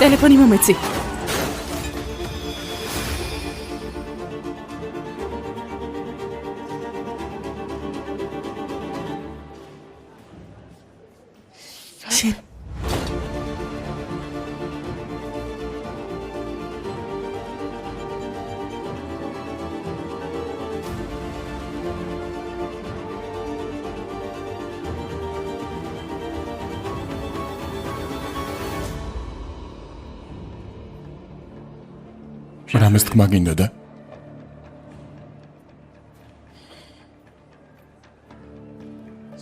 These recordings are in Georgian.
ტელეფონი მომეცი. შენ რამეს თქმა გინდოდა?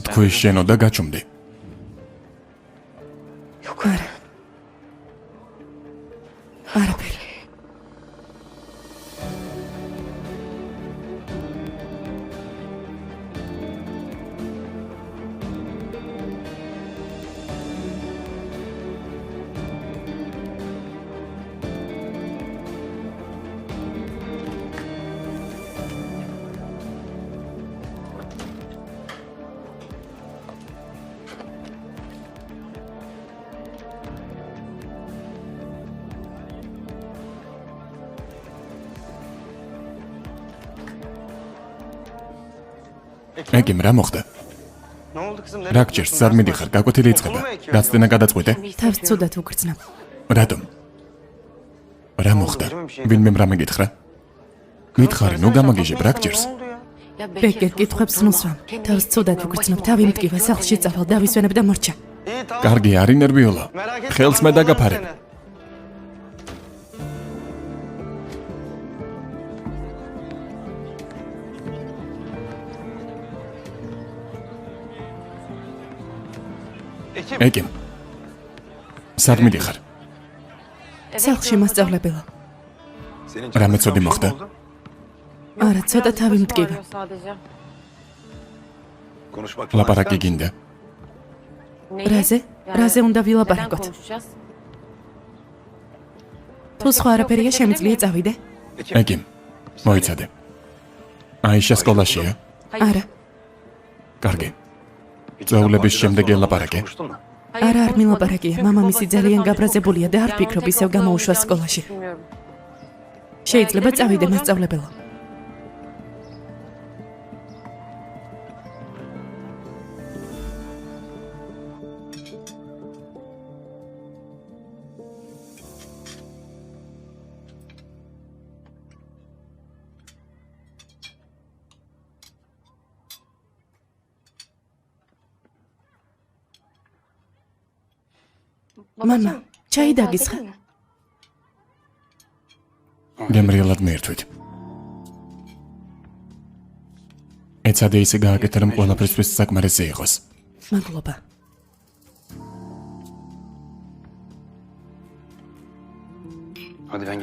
თქვი შენო და გაჩუმდი. არა. არაფერი. ეგიმ რა მოხდა? რა გჭირს? სად მიდიხარ? გაკვეთილი იწყება. გაცდენა გადაწყვეტე? თავს ცუდად უგრძნობ. რატომ? რა მოხდა? ვინმე რამე გითხრა? მითხარი, ნუ გამაგიჟებ, რა გჭირს? ბეკერ კითხვებს ნუსვამ. თავს ცუდად უგრძნობ, თავი მტკივა, სახლში წავალ, დავისვენებ და მორჩა. კარგი, არი ნერვიულა. ხელს მე დაგაფარებ. ეგიმ. სად მიდიხარ? სახლში მასწავლებელა. რამე ცუდი მოხდა? არა, ცოტა თავი მტკივა. ლაპარაკი გინდა? რაზე უნდა ვილაპარაკოთ? თუ სხვა არაფერია შემიძლია წავიდე? ეგიმ. მოიცადე. აიშა სკოლაშია? არა. კარგი. წაულების შემდეგ ელაპარაკე? არა, არ მილაპარაკია. მამამისი ძალიან გაბრაზებულია და არ ფიქრობ ისევ გამოუშვა სკოლაში. შეიძლება წავიდე მასწავლებელა. მამა, ჩაი დაგისხა. გემრიელად მიერთვით. ეცადე ისე გააკეთე, რომ ყველაფრისთვის საკმარისი იყოს. მადლობა.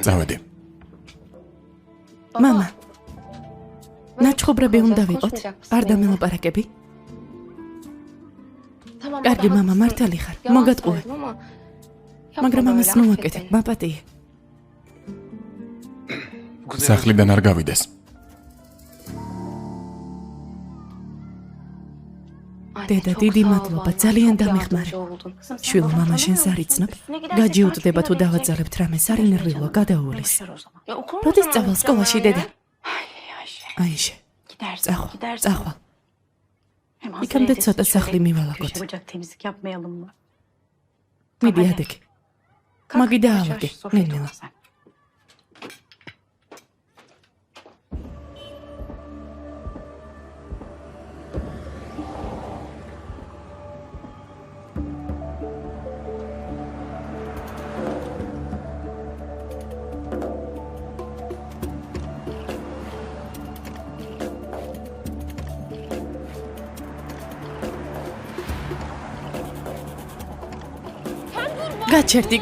წავედი. მამა, ნაჩხობრები უნდა ვიყოთ? არ დამელაპარაკები? კარგი, მამა, მართალი ხარ. მოგატყუე. მაგრამ ამას ნუ აკეთებ, მაპატიე. სახლიდან არ გავიდეს. დედა, დიდი მადლობა, ძალიან დამეხმარე. შვილო, მამა შენს არ იცნობ? გაჯიუტდება თუ დავაძალებთ რამეს, არ ინერვიულო, გადაუვლის. როდის წავალ სკოლაში, დედა? აიშე, წახვალ. იქამდე ცოტა სახლი მივალაგოთ. მიდი ადექი. მაგი დაალაგე, ნენელა.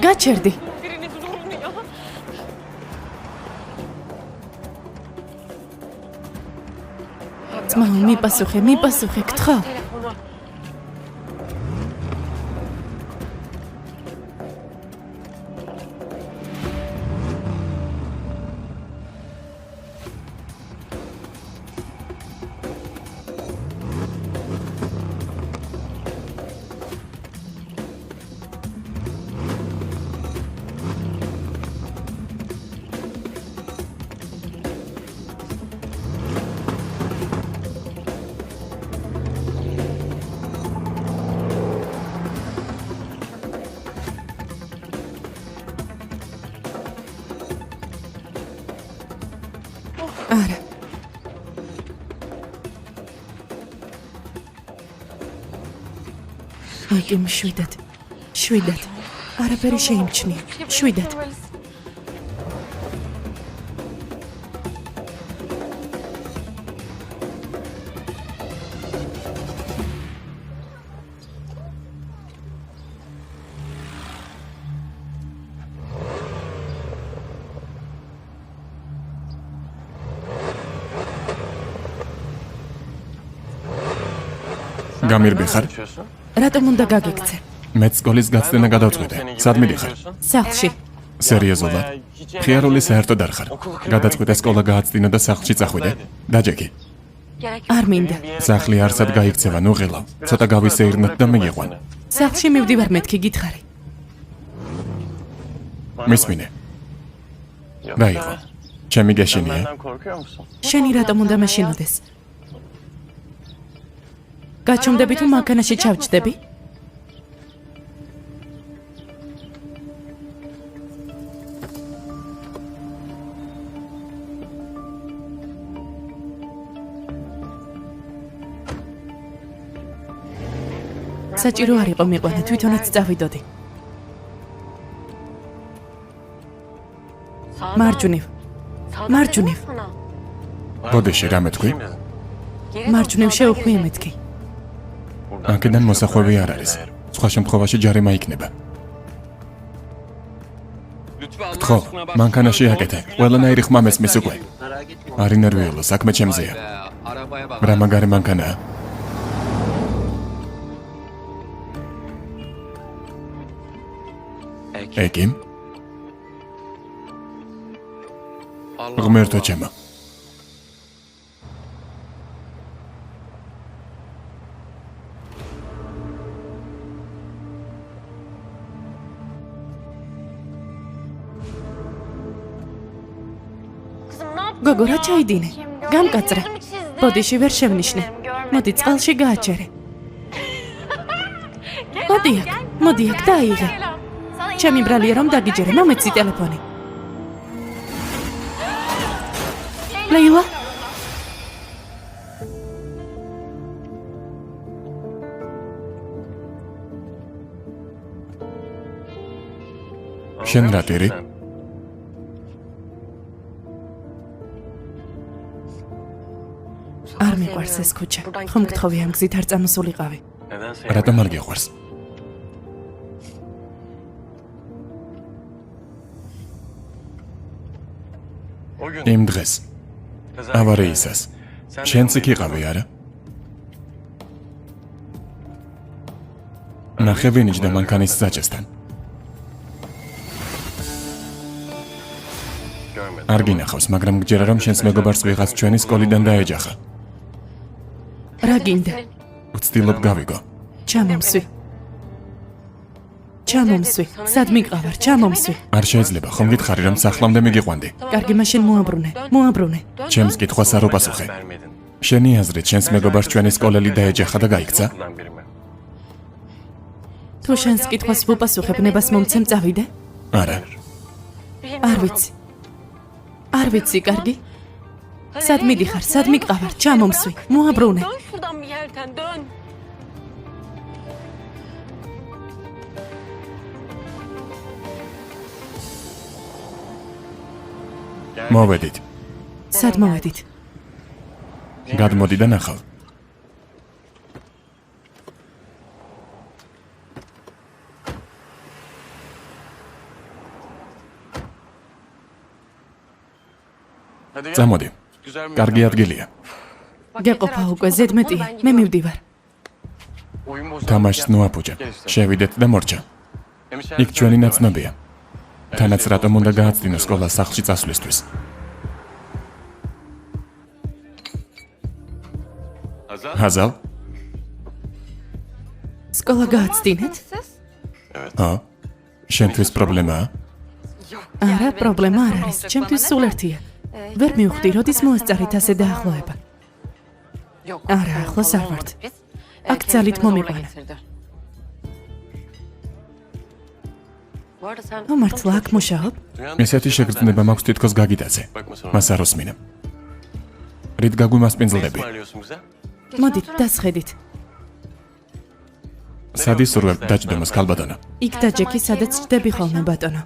გაჩერდი. ძმაო, მიპასუხე, გთხოვ. აიგე შვიდად. არაფერი შეიმჩნია. შვიდად. გამირბი ხარ? რატომ უნდა გაგიქცე? მეც სკოლის გაცდენა გადავწყვიტე. სად მიდიხარ? სახლში. სერიოზულად? ხიარული საერთოდ არ ხარ. გადაწყვიტე სკოლა გააცდინო და სახლში წახვიდე. დაჯექი. არ მინდა. სახლი არსად გაიქცევა, ნუ ღილავ. ცოტა გავისეირნოთ და მიგიყვან. სახლში მივდივარ მეთქი გითხარი. მისმინე. დაიღო. ჩემი გეშინია. შენი რატომ უნდა მეშინოდეს? გაჩვენდები თუ მანქანაში ჩავჯდები? საჭირო არ იყო მიყვანა, თვითონაც წავიდოდი. მარჯვნივ. ბოდიში რა მეთქვი? მარჯვნივ შეუხვიე მეთქი. აქედან მოსახვევი არ არის. სხვა შემთხვევაში ჯარიმა იქნება. გთხოვ, მანქანაში აკეთე. ყველანაირი ხმა მესმის უკვე. არ ინერვიულო, საქმე ჩემზეა. რა მაგარი მანქანაა? ეკიმ? ღმერთო ჩემო. გოგო, რა ჩაიდინე? გამკაცრე. ბოდიში ვერ შევნიშნე. მოდი წყალში გააჩერე. მოდი აქ დაიღე. ჩემი ბრალია რომ დაგიჯერე, მომეცი ტელეფონი. ლეილა? შენ რა ტირი? არ მიყვარს ეს ქუჩა. ხომ გთხოვი ამ გზით არ წამოსულიყავი. რატომ არ გიყვარს? იმ დღეს ავარიისას შენც იქ იყავი, არა? ნახე ვინიჯდა მანქანის საჭესთან. არ გინახავს, მაგრამ გჯერა რომ შენს მეგობარს ვიღაც ჩვენი სკოლიდან დაეჯახა. რა გინდა? ვცდილობ გავიგო. ჩამომსვი. სად მიყავარ? ჩამომსვი. არ შეიძლება, ხომ გითხარი რომ სახლამდე მიგიყვანდი? კარგი, მაშინ მოაბრუნე. ჩემს კითხვას არ უპასუხე. შენი აზრით, შენს მეგობარს ჩვენი სკოლელი დაეჯახა და გაიქცა? თუ შენს კითხვას ვუპასუხებ, ნებას მომცემ წავიდე? არა. არ ვიცი, კარგი? სად მიდიხარ? სად მიყავარ? ჩამომსვი. მოაბრუნე. მოვედით. სად მოვედით? გადმოდი და ნახავ. წამოდი. კარგი ადგილია. გეყოფა უკვე ზედმეტია, მე მივდივარ. თამაშს ნოაპუჯა. შევიდეთ და მორჩა. იქ ჩვენი ნაცნობია. თანაც რატომ უნდა გააცდინო სკოლა სახლში წასვლისთვის. ჰაზალ? სკოლა გააცდინეთ? შენთვის პრობლემაა? არა, პრობლემა არ არის. ჩემთვის სულ ერთია. ვერ მივხვდი, როდის მოასწარით ასე დაახლოება. არა, ახლოს არ ვართ. აქ ძალით მომიყვანა. მართლა აქ მუშაობ? ესეთი შეგრძნება მაქვს თითქოს გაგიტაცე. მას არ უსმინე. რით გაგვიმასპინძლდები? მოდით, დასხედით. სადის სურვებ დაჭდომას ქალბატონო? იქ დაჯექი, სადაც ჩდები ხოლმე ბატონო.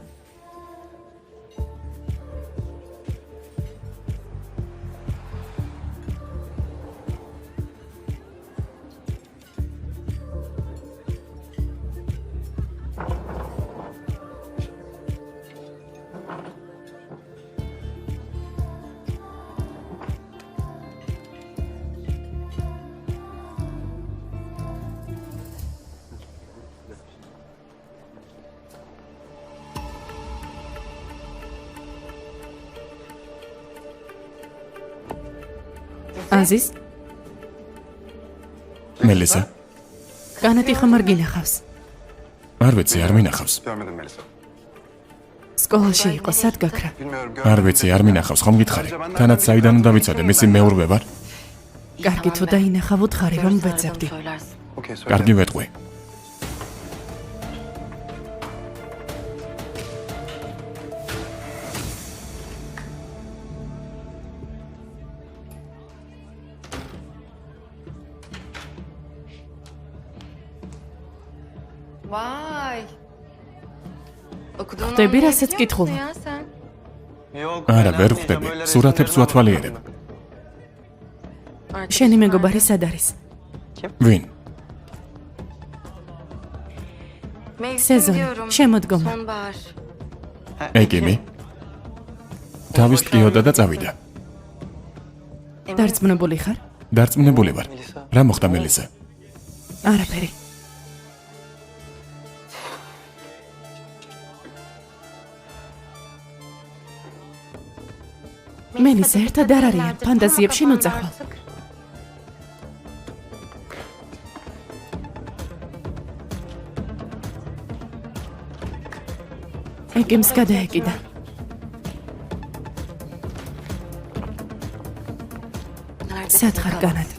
აზიზ, მელისა, განათი ხომ არ გინახავს? არ ვიცი, არ მინახავს. სკოლაში იყო, სად გაქრა? არ ვიცი, არ მინახავს, ხომ გითხარი? თანაც საიდან უნდა ვიცოდე, მისი მეურვე ვარ? კარგი, თუ დაინახავ უთხარი რომ ვეძებდი. კარგი ვეტყვი. Vay. ხვდები, რასაც კითხულობ? არა, ვერ ხვდები. სურათებს ვათვალიერებ. შენი მეგობარი სად არის? ვინ? სეზონი, შემოდგომა. ეკიმი? თავის ტკიოდა და წავიდა. დარწმუნებული ხარ? დარწმუნებული ვარ. რა მოხდა მელისა? არაფერი. მელისა, ერთად არ არიან, ფანტაზიებში ნუწახვალ. ეკიმს გადაეკიდა. სად ხარ განად?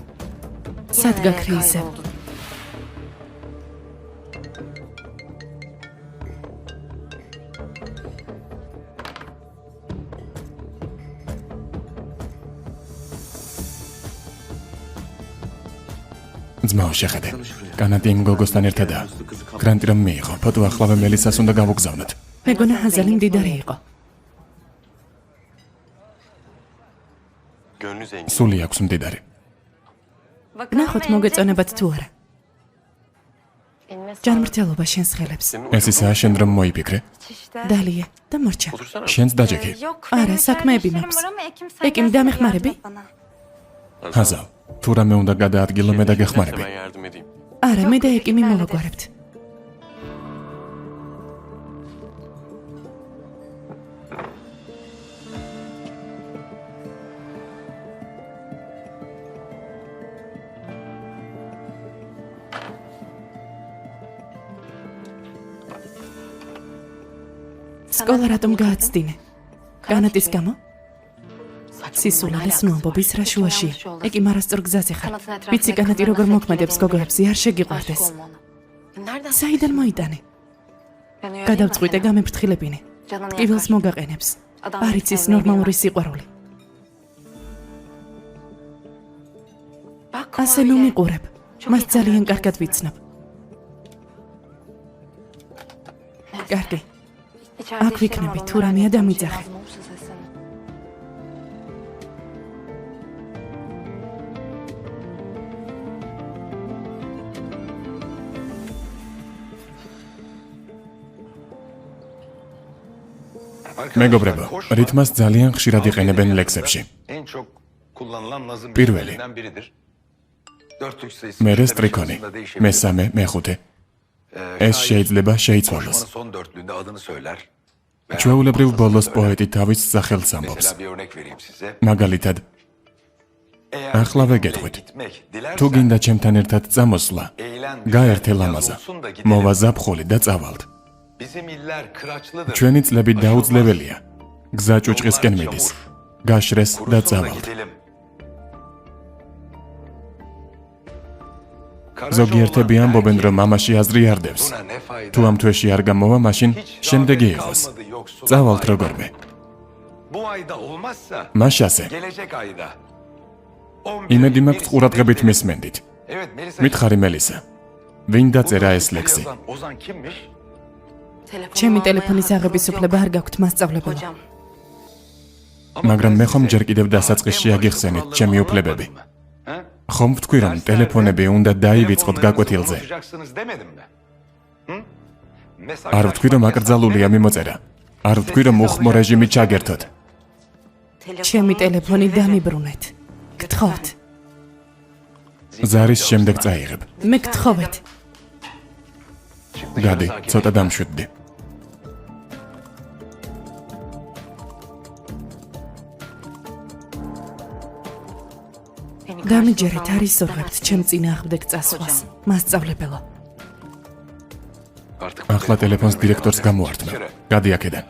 სად გაქრი ისევ? ძმაო, შეხედე. განათი იმ გოგოსთან ერთადაა. გრანტი რომ მიიღო, ფოტო ახლავე მელისას უნდა გავუგზავნოთ. მეგონა ჰაზალი მდიდარი იყო. სული აქვს მდიდარი. ნახოთ მოგეწონებათ თუ არა. ჯანმრთელობა შენს ხელებს. ეს ისაა შენ რომ მოიფიქრე? დალია და მორჩა. შენც დაჯექი. არა, საქმეები მაქვს. ეკიმ დამეხმარები? ჰაზალ, თუ რამე უნდა გადაადგილო, მე დაგეხმარები. არა, მე და ეკიმი მოვაგვარებთ. სკოლა რატომ გააცდინე? განათის გამო? სისულელეს ნუამბობის რა შუაშია. ეკიმ არასწორ გზაზე ხარ. ვიცი განათი როგორ მოქმედებს გოგოებში, არ შეგიყვარდეს. საიდან მოიტანე? გადავწყვიტე გამეფრთხილებინე. ტკივილს მოგაყენებს. არ იცის ნორმალური სიყვარული. ასე ნუ მიყურებ. მას ძალიან კარგად ვიცნობ. კარგი. აქ ვიქნები, თუ რამეა დამიძახე. მეგობრებო, რითმას ძალიან ხშირად იყენებენ ლექსებში. პირველი. მერე სტრიქონი. მესამე, მეხუთე. ეს შეიძლება შეიცვალოს. ჩვეულებრივ ბოლოს პოეტი თავის სახელს ამბობს. მაგალითად, ახლავე გეტყვით. თუ გინდა ჩემთან ერთად წამოსვლა, გაერთე ლამაზა, მოვა ზაფხული და წავალთ. ჩვენი წლები დაუძლებელია. გზა ჭუჭყისკენ მიდის. გაშრეს და წავალთ. ზოგიერთები ამბობენ, რომ მამაში აზრი არ დევს. თუ ამ თვეში არ გამოვა, მაშინ შემდეგი იყოს. წავალთ როგორმე. მაშასე. იმედი მაქვს ყურადღებით მისმენდით. მითხარი მელისა. ვინ დაწერა ეს ლექსი? ჩემი ტელეფონის აღების უფლება არ გაქვთ მასწავლებელო. მაგრამ მე ხომ ჯერ კიდევ დასაწყისში აგიხსენეთ ჩემი უფლებები. ხომ ვთქვი რომ ტელეფონები უნდა დაივიწყოთ გაკვეთილზე? არ ვთქვი რომ აკრძალულია მიმოწერა. არ ვთქვი რომ უხმო რეჟიმი ჩაგერთოთ. ჩემი ტელეფონი დამიბრუნეთ. გთხოვთ. ზარის შემდეგ წაიღებ. მე გთხოვეთ. გადი, ცოტა დამშვიდდი. დამიჯერეთ არის სურვებთ ჩემ წინააღმდეგ წასვლას. მასწავლებელო. ახლა ტელეფონს დირექტორს გამოართმა. გადი აქედან.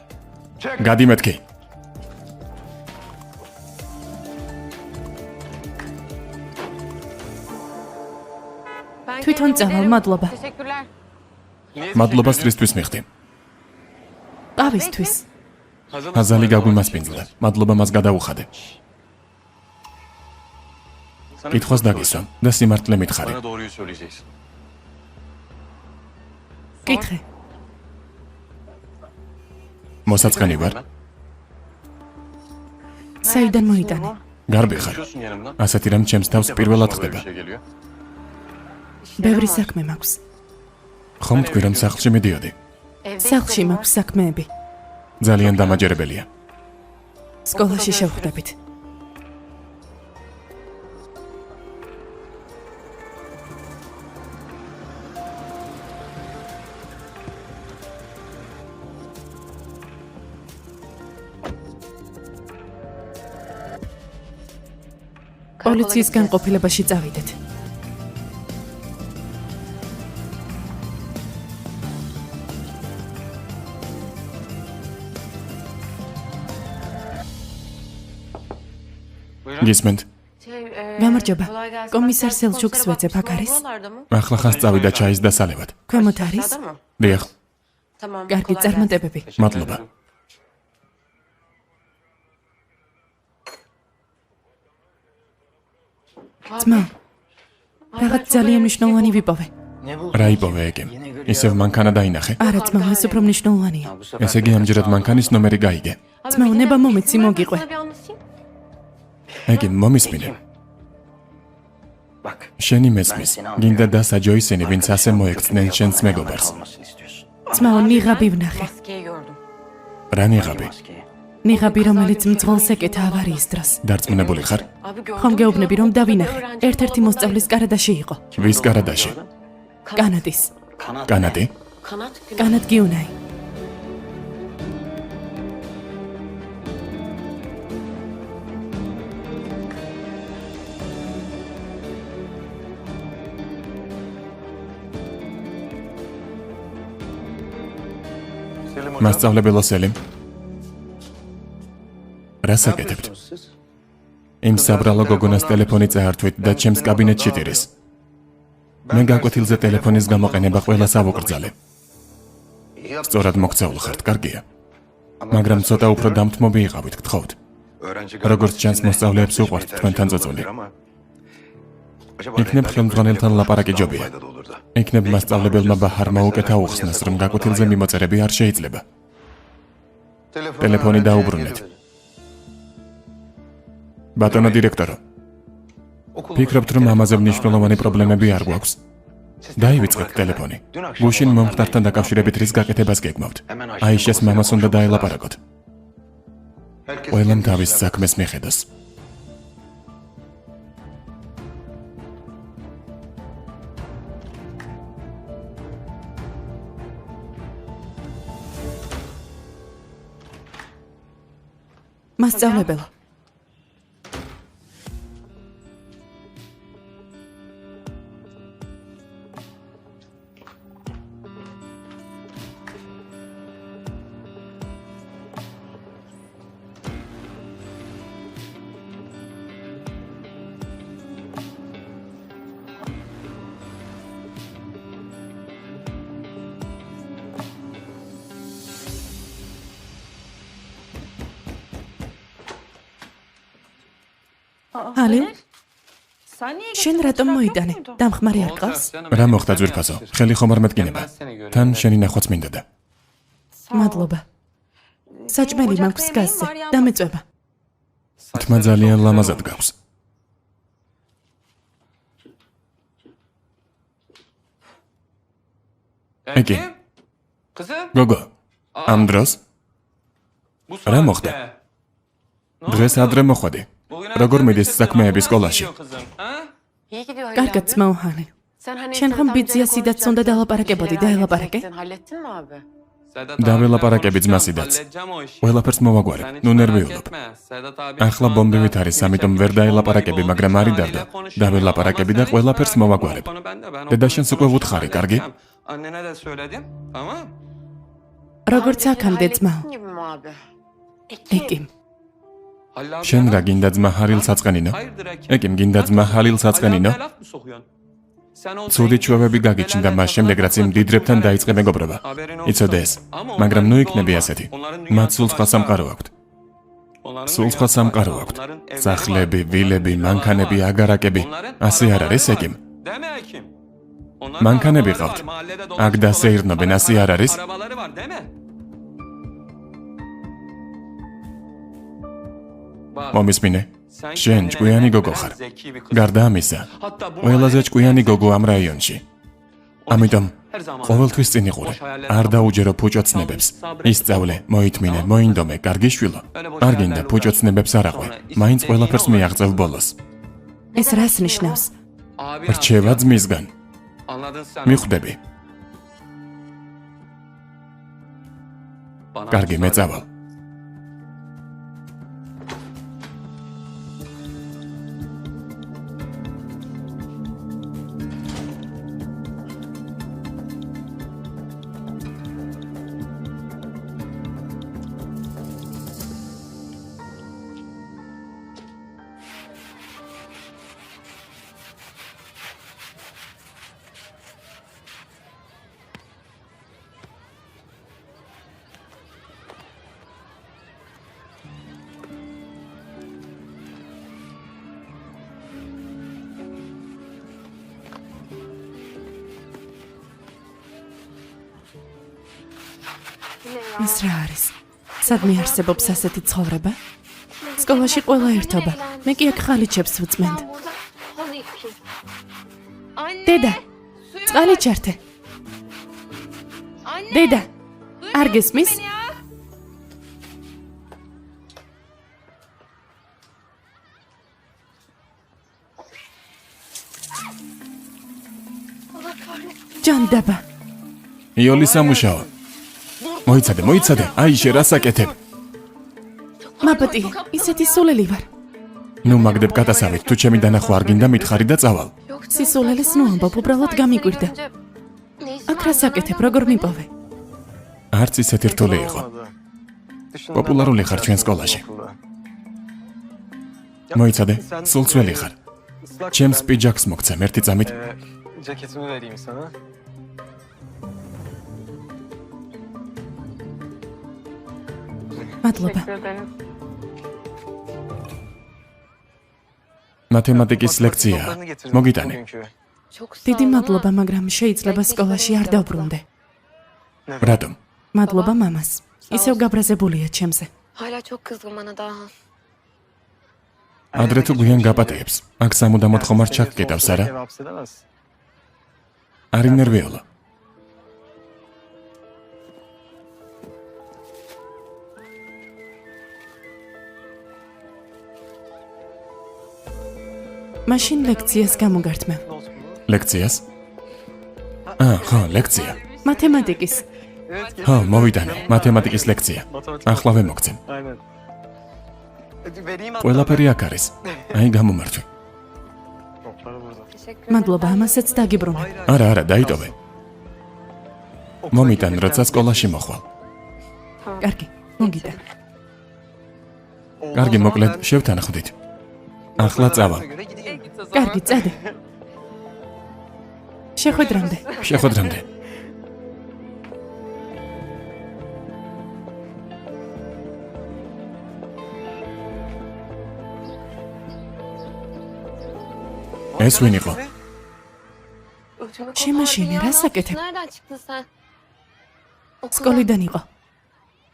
გადი მეთქი. თვითონ წავალ, მადლობა. მადლობა სრისთვის მიხდი. ყავისთვის. აზალი გაგვიმასპინძლა. მადლობა მას გადაუხადე. კითხვას დაგისვამ და სიმართლე მითხარი. კითხე. მოსაწყენი ვარ. საიდან მოიტანე? გარბი ხარ. ასეთი რამ ჩემს თავს პირველად ხდება. ბევრი საქმე მაქვს. ხომ თქვი რომ სახლში მიდიოდი? სახლში მაქვს საქმეები. ძალიან დამაჯერებელია. სკოლაში შევხვდებით. პოლიციის განყოფილებაში წავიდეთ. გისმენთ? გამარჯობა. კომისარ სელჩუკს ვეძებ, აქ არის? ახლა ხანს წავიდა ჩაის დასალევად. ქვემოთ არის? დიახ, კარგი, წარმატებები. მადლობა. ძმა, რაღაც ძალიან მნიშვნელოვანი ვიპოვე. რა იპოვე ეგემ? ისევ მანქანა დაინახე? არა, ძმა, ეს უფრო მნიშვნელოვანია. ესე იგი ამჯერად მანქანის ნომერი გაიგე. ძმა, ნება მომეცი მოგიყვე. ეგი მომისმინე. შენი მესმის, გინდა დასაჯო ისინი, ვინც ასე მოექცნენ შენს მეგობარს. ძმა, ნიღაბი ვნახე. რა ნიღაბი? ნიღაბი, რომელიც მძღოლს ეკეთა ავარიის დროს. დარწმუნებული ხარ? ხომ გეუბნები, რომ დავინახე. ერთ-ერთი მოსწავლის კარადაში იყო. ვის კარადაში? კანადის. კანადი? კანად გიუნაი. მასწავლებელო სელიმ? რას აკეთებთ? იმ საბრალო გოგონას ტელეფონი წაართვით და ჩემს კაბინეტში ტირის. მე გაკვეთილზე ტელეფონის გამოყენება ყველას ავუკრძალე. სწორად მოგწეულ ხართ, კარგია. მაგრამ ცოტა უფრო დამთმობი იყავით, გთხოვთ. როგორც ჩანს, მოსწავლეებს უყვართ თქვენთან წოწული. იქნებ ხელმძღვანელთან ლაპარაკი ჯობია. იქნებ მასწავლებელმა ბაჰარმა უკეთა უხსნას, რომ გაკვეთილზე მიმოწერები არ შეიძლება. ტელეფონი დაუბრუნეთ. ბატონო დირექტორო, ფიქრობთ, რომ ამაზე მნიშვნელოვანი პრობლემები არ გვაქვს? დაივიწყეთ ტელეფონი. გუშინ მომხდართან დაკავშირებით რის გაკეთებას გეგმავთ? აიშას მამას უნდა დაელაპარაკოთ. ყველამ თავის საქმეს მიხედოს. მასწავლებელო. ალე, შენ რატომ მოიტანე? დამხმარე არ ყავს? რა მოხდა ძვირფასო? ხელი ხომ არ მეტკინება? თან შენი ნახვაც მინდოდა. მადლობა. საჭმელი მაქვს გაზზე. დამეწვება. თმა ძალიან ლამაზად გაქვს. ეკი. გოგო. ამ დროს რა მოხდა? დღეს ადრე მოხვედი. როგორ მიდის საქმეების სკოლაში? კარგად ძმაუჰანი. შენ ხომ ბიძია სიდაც უნდა დალაპარაკებოდი, დაელაპარაკე? დაველაპარაკები ძმასიდაც. ყველაფერს მოვაგვარე, ნუ ნერვიულობ. ახლა ბომბივით არის, ამიტომ ვერ დაელაპარაკები, მაგრამ არი დარდო. დაველაპარაკები და ყველაფერს მოვაგვარებ. დედა შენს უკვე ვუთხარი, კარგი? როგორც აქამდე ძმაო. ეკიმ. შენ რა გინდა ძმა ჰარილს აწყენინო? ეკიმ გინდა ძმა ჰარილს აწყენინო? ცუდი ჩვევები გაგიჩნდა მას შემდეგ, რაც იმ დიდრებთან დაიწყე მეგობრობა. იცოდე ეს, მაგრამ ნუ იქნები ასეთი. მათ სულ სხვა სამყარო აქვთ. სულ სხვა სამყარო აქვთ. სახლები, ვილები, მანქანები, აგარაკები. ასე არ არის ეკიმ? მანქანები ყავთ. აქ დასეირნობენ, ასე არ არის? მომისმინე? შენ ჭკვიანი გოგო ხარ. გარდა ამისა, ყველაზე ჭკვიანი გოგო ამ რაიონში. ამიტომ ყოველთვის წინ იყურე. არ დაუჯერო ფუჭოცნებებს. ისწავლე, მოითმინე, მოინდომე, კარგი შვილო. არ გინდა ფუჭოცნებებს არ აღვე. მაინც ყველაფერს მიაღწევ ბოლოს. ეს რას ნიშნავს? რჩევა ძმისგან. მიხვდები. კარგი, მეწავალ. ეს რა არის? სადმე არსებობს ასეთი ცხოვრება? სკოლაში ყველა ერთობა. მე კი აქ ხალიჩებს ვწმენდ. დედა, წყალი ჩართე. დედა, არ გესმის? ჯანდაბა. იოლი სამუშაო. მოიცადე, აიშე რა საკეთებ? მაბატი, ისეთი სულელი ვარ. ნუ მაგდებ კატასავით, თუ ჩემი დანახვა არ გინდა მითხარი და წავალ. სისულელეს ნუ ამბობ, უბრალოდ გამიკვირდა. აქ რა საკეთებ, როგორ მიპოვე? არც ისეთი რთული იყო. პოპულარული ხარ ჩვენ სკოლაში. მოიცადე, სულ ძველი ხარ. ჩემს პიჯაკს მოგცემ ერთი წამით. Ceketimi vereyim sana. მადლობა. მათემატიკის ლექცია. მოგიტანე. დიდი მადლობა, მაგრამ შეიძლება სკოლაში არ დავბრუნდე. რატომ? მადლობა მამას. ისევ გაბრაზებულია ჩემზე. Hala çok kızgın bana daha. ადრე თუ გვიან გაპატეებს. აქ სამუდამოდ ხომ არ ჩაგკეტავს, არა? არ ინერვიულო. მაშინ ლექციას გამოგართმევ. ლექციას? ხო, ლექცია. მათემატიკის. ხო, მოვიტანე, მათემატიკის ლექცია. ახლავე მოგცემ. ყველაფერი აქ არის. აი გამომართვე. მადლობა, ამასაც დაგიბრუნე. არა, დაიტოვე. მომიტან, როცა სკოლაში მოხვალ. კარგი, მოგიტან. კარგი, მოკლედ, შევთანხმდით. ახლა წავალ. კარგი, წადე. შეხვედრამდე. შეხვედრამდე. ეს ვინ იყო? შემაშინე, რა საკეთებ? Nereden çıktın sen? სკოლიდან იყო.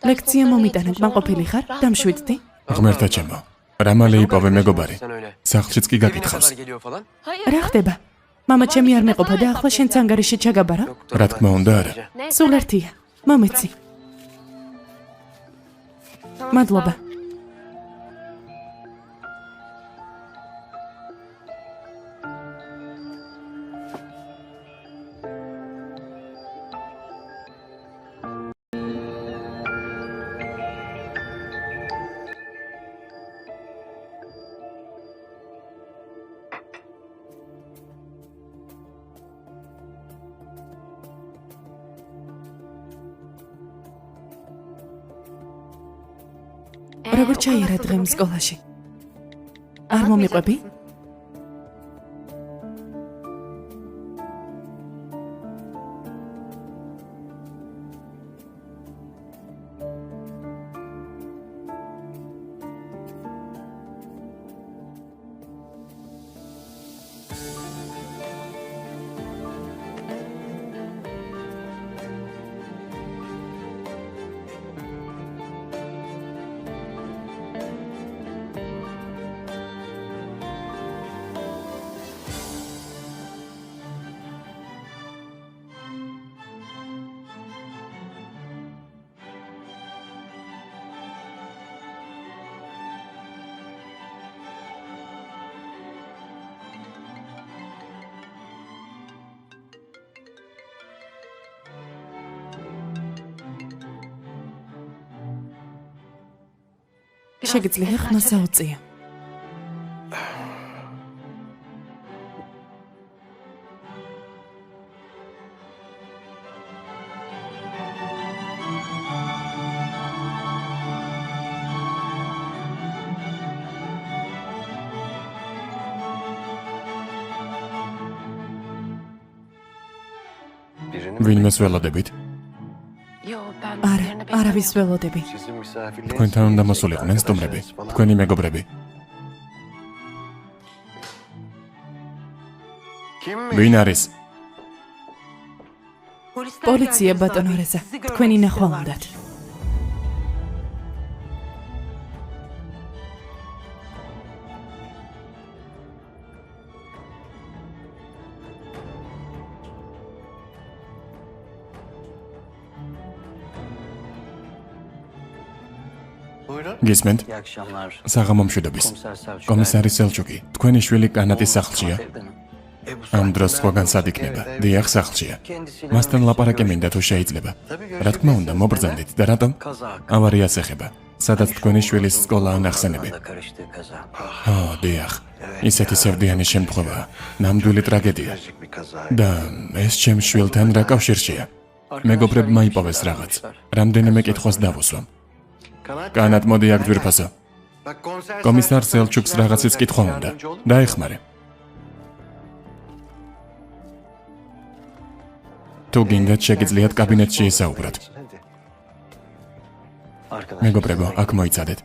ლექცია მომიტანა, კმაყოფილი ხარ? დამშვიდდი? ღმერთა ჩემო. რა მალე იპოვე მეგობარი? Sen öyle. სახლშიც კი Evine გაკითხავს. kadar geliyor falan. Hayır. რა ხდება? მამა ჩემი არ მეყოფა და ახლა შენც ანგარიში ჩაგაბარა? Doktor რა თქმა უნდა არა. Neyse. სულ ერთია. მომეცი. მადლობა. როგორ ჩაიერა დღემ სკოლაში? არ მომიყვები? შეგიძლია ხმა საოცია. ვინმეს ველოდებით? არა, არავის ველოდები. თქვენთან უნდა მოსულიყვნენ სტუმრები, თქვენი მეგობრები. ვინ არის? პოლიცია ბატონო რეზა, თქვენი ნახვა უნდათ. გისმენთ? İyi akşamlar. საღამომშვიდობის. Komiser Selçuk. კომისარი სელჩუკი, თქვენი შვილი კანატის სახლშია. ამ დროს სხვაგან სად იქნება? დიახ, სახლშია. მასთან ლაპარაკი მინდა თუ შეიძლება. რა თქმა უნდა, მობრძანდით და რატომ? ავარიას ეხება. სადაც თქვენი შვილის სკოლაა ნახსენები. Da karıştığı kaza. დიახ. ისეთი სევდიანი შემთხვევაა. ნამდვილი ტრაგედია. და ეს ჩემ შვილთან რა კავშირშია? მეგობრებმა იპოვეს რაღაც. რამდენიმე კითხვას დავუსვამ. კანატ, მოდი აქ ძვირფასო. კომისარ სელჩუკს რაღაცის კითხვა უნდა. დაეხმარე. თუ გინდათ შეგიძლიათ კაბინეტში ისაუბროთ. Arkadaşlar. მეგობრებო, აქ მოიცადეთ.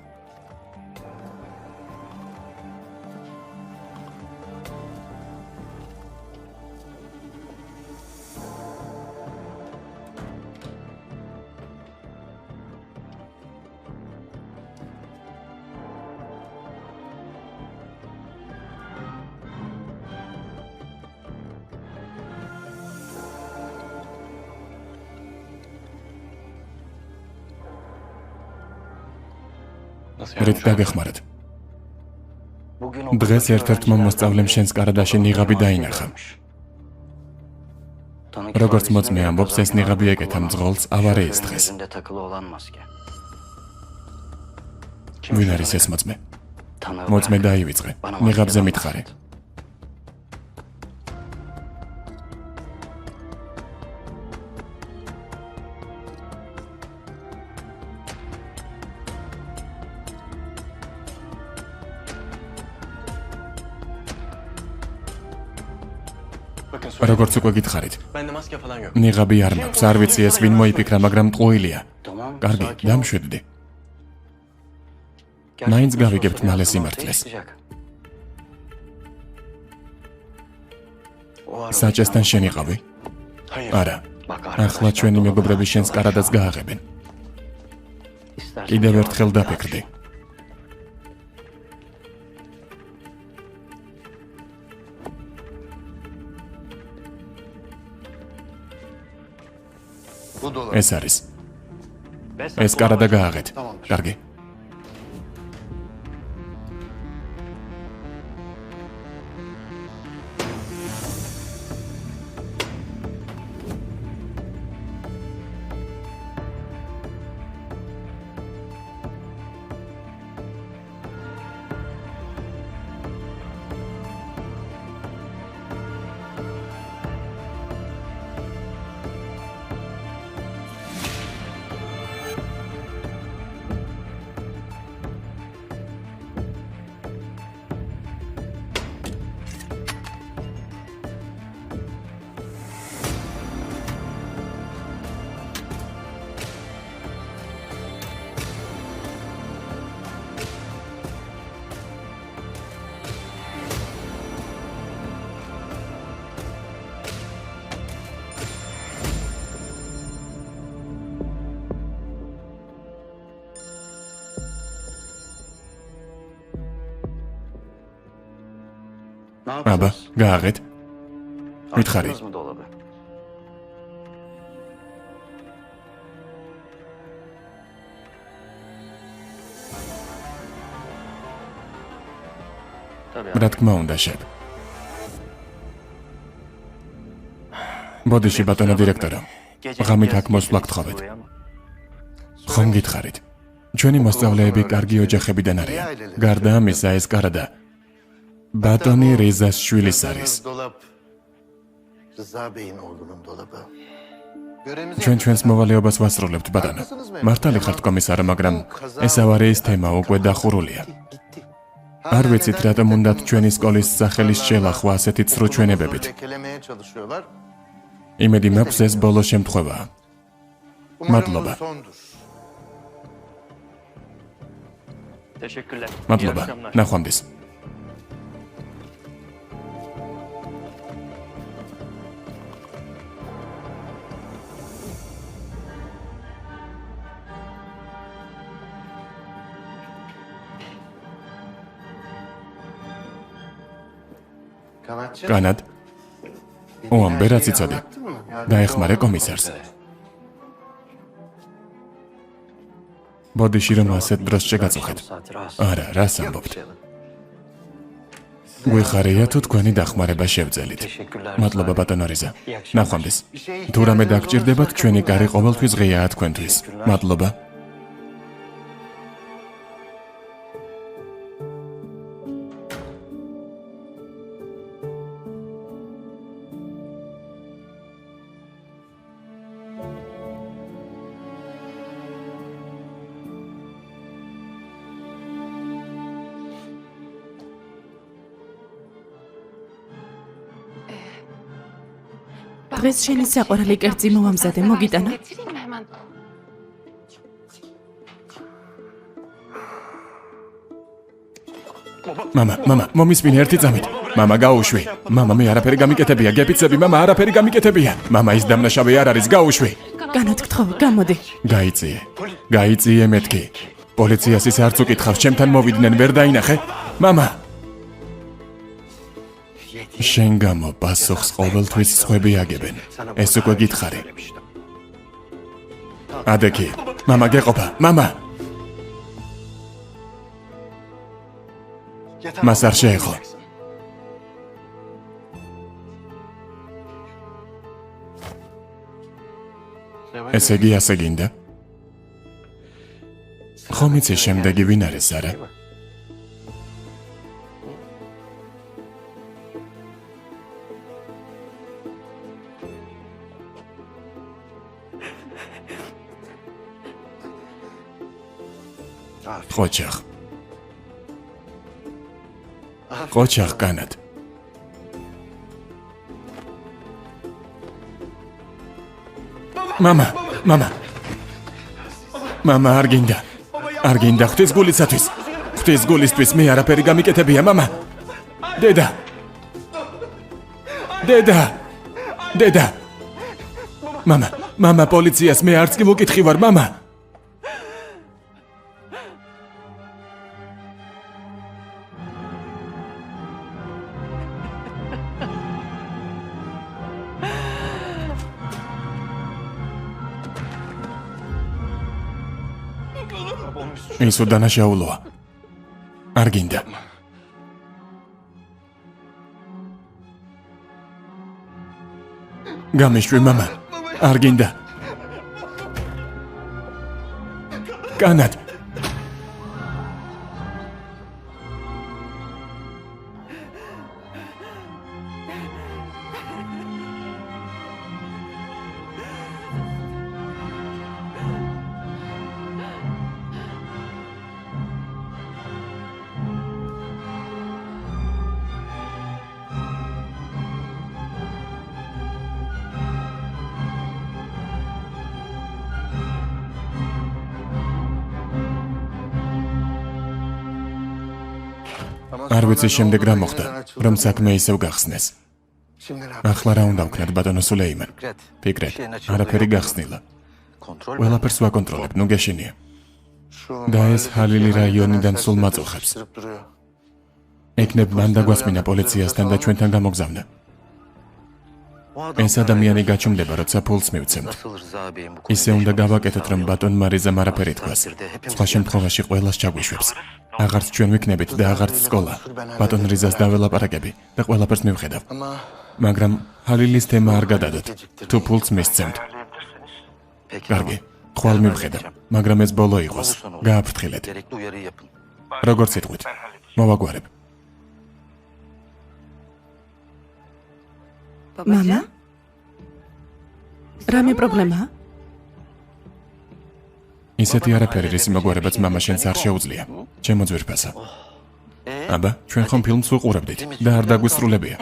რით დაგეხმარეთ? Bugün დღეს ერთ-ერთმა მოსწავლემ შენს კარადაში ნიღაბი დაინახა. როგორც მოწმე ამბობს, ეს ნიღაბი ეკეთა მძღოლს ავარიის დღეს. takılı olan maske. ვინ არის ეს მოწმე? Tanığı მოწმე bırak. დაივიწყე. Bana ნიღაბზე maskeden მითხარე. bahset. როგორც უკვე გითხარით, Bende maske falan yok. ნიღაბი არ მაქვს, არ ვიცი ეს ვინ მოიფიქრა, მაგრამ ტყუილია. Tamam. კარგი, sakin ol. დამშვიდდი. Gerçekten მაინც sosyal გავიგებთ მალე hayatım ortaya სიმართლეს. çıkacak. საჭესთან შენ იყავი? არა. ახლა ჩვენი მეგობრები შენს კარადას გააღებენ. კიდევ ერთხელ დაფიქრდი. ეს არის. ეს კარადა გააღეთ. კარგი. აბა, გააღეთ. მითხარი. რა თქმა უნდა, შევ. ბოდიში ბატონო დირექტორო. ღამით აქ მოსვლა გთხოვეთ. ხომ გითხარით? ჩვენი მოსწავლეები კარგი ოჯახებიდან არიან. გარდა ამისა, ეს კარადა ბატონი რეზას შვილის არის. ჩვენს მოვალეობას ვასრულებთ, ბატონო. მართალი ხართ კომისარო, მაგრამ ეს ავარიის თემა უკვე დახურულია. არ ვიცით, რატომ უნდათ ჩვენი სკოლის სახელის შელახვა ასეთი ცრუ ჩვენებებით. იმედი მაქვს, ეს ბოლო შემთხვევაა. მადლობა. მადლობა. ნახვამდის. განად. ოამბე რაც იცოდი. დაეხმარე კომისარს. ბოდიში რომ ასეთ დროს შეგაწუხეთ. არა, რას ამბობთ? გვიხარია თუ თქვენი დახმარება შევძელით. მადლობა ბატონო რიზა. ნახვამდის. თუ რამე დაგჭირდებათ, ჩვენი კარი ყოველთვის ღიაა თქვენთვის. მადლობა. დღეს შენი საყვარელი კერძი მოვამზადე, მოგიტანა? მამა, მომისმინე ერთი წამით. მამა, გაუშვი. მამა, მე არაფერი გამიკეთებია, გეპიცები, მამა, არაფერი გამიკეთებია. მამა, ის დამნაშავე არ არის, გაუშვი. განად გთხოვ, გამოდი. გაიწიე მეთქი. პოლიციას ის არც უკითხავს, ჩემთან მოვიდნენ, ვერ დაინახე? მამა. შენ გამო პასუხს ყოველთვის სხვები აგებენ. ეს უკვე გითხარი. ადექი, მამა გეყოფა, მამა. მას არ შეეხო. ესე იგი ასე გინდა? ხომ იცი შემდეგი ვინ არის, არა? ყოჩახ განად. მამა. მამა არ გინდა. ღვთის გულისათვის. ღვთის გულისთვის მე არაფერი გამიკეთებია, მამა. დედა. დედა მამა პოლიციას მე არც კი მოკითხი ვარ მამა ის უდანაშაულოა არ გინდა გამიშვი მამა არ გინდა განად არ ვიცი შემდეგ რა მოხდა, რომ საქმე ისევ გახსნეს. ახლა რა უნდა ვქნათ ბატონო სულეიმან? ფიქრეთ, არაფერი გახსნილა. ყველაფერს ვაკონტროლებ, ნუ გეშინია. და ეს ჰალილი რაიონიდან სულ მაწუხებს. ეკნებ მან დაგვასმინა პოლიციასთან და ჩვენთან გამოგზავნა. ეს ადამიანი გაჩუმდება, როცა ფულს მივცემთ. ისე უნდა გავაკეთოთ, რომ ბატონ მარიზამ არაფერი თქვას. სხვა შემთხვევაში ყველას ჩაგვიშვებს. აღარც ჩვენ ვიქნებით და აღარც სკოლა. ბატონ რიზას დაველაპარაკები და ყველაფერს მივხედავ. მაგრამ ჰალილის თემა არ გადადოთ. თუ ფულს მისცემთ. კარგი, ხვალ მივხედავ, მაგრამ ეს ბოლო იყოს. გააფრთხილეთ. როგორც იტყვით, მოვაგვარებ. მამა? რამე პრობლემაა? ისეთი არაფერი, რის მოგვარებაც მამა შენს არ შეუძლია. ჩემო ძვირფასა. აბა, ჩვენ ხომ ფილმს ვუყურებდით და არ დაგვისრულებია.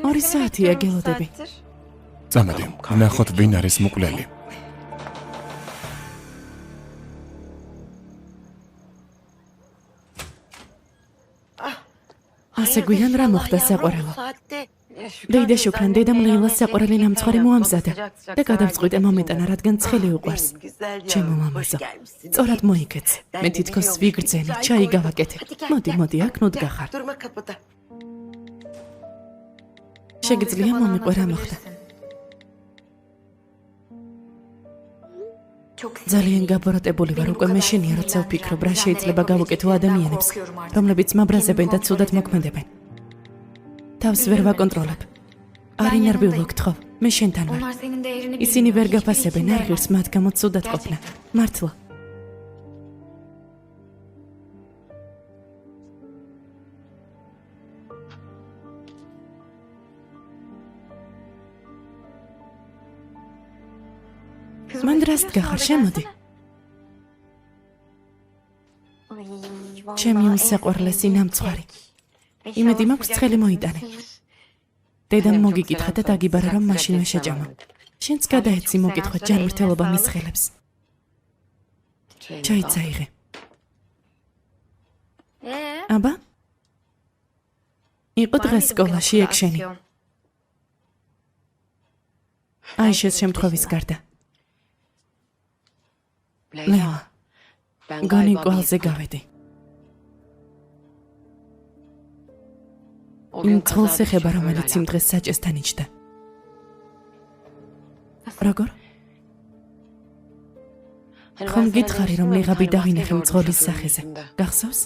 2 საათია გელოდები. წამოდი, ვნახოთ ვინ არის მკვლელი. ასე გვიან რა მოხდა საყვარელო? დეიდა შუქრან დედამ ლეილას საყვარელი ნამცხვარი მოამზადა და გადავწყვიტე მომეტანა, რადგან ცხელი უყვარს. ჩემო მამაზო, სწორად მოიგეც. მე თითქოს ვიგრძენი, ჩაი გავაკეთე. მოდი, აქ ნუდგა ხარ. შეგიძლია მომიყვე რა მოხდა? ძალიან გაბოროტებული ვარ უკვე მეშინია, როცა ვფიქრობ, რა შეიძლება გავუკეთო ადამიანებს, რომლებიც მაბრაზებენ და ცუდად მოქმედებენ. თავს ვერ ვაკონტროლებ. არ ინერვიულო გთხოვ, მე შენთან ვარ. ისინი ვერ გაფასებენ, არ ღირს მათ გამო ცუდად ყოფნა. მართლა. მან რას დგახარ, შემოდი. ჩემი უსაყვარლესი ნამცხვარი. იმედი მაქვს ცხელი მოიტანე. დედამ მოგიკითხა და დაგიბარა, რომ მაშინვე შეჭამა. შენც გადაეცი მოკითხვა ჯანმრთელობა მის ხელებს. ჩაიცაიღე. აბა? იყო დღეს სკოლაში ექშენი. აი შეს შემთხვევის გარდა. ლელა, გონი კვალზე გავედი. იმ წყალს ეხება, რომელიც იმ დღეს საჭესთან იჯდა. როგორ? ხომ გითხარი, რომ ლიღაბი დავინახე მძღოლის სახეზე. გახსოვს?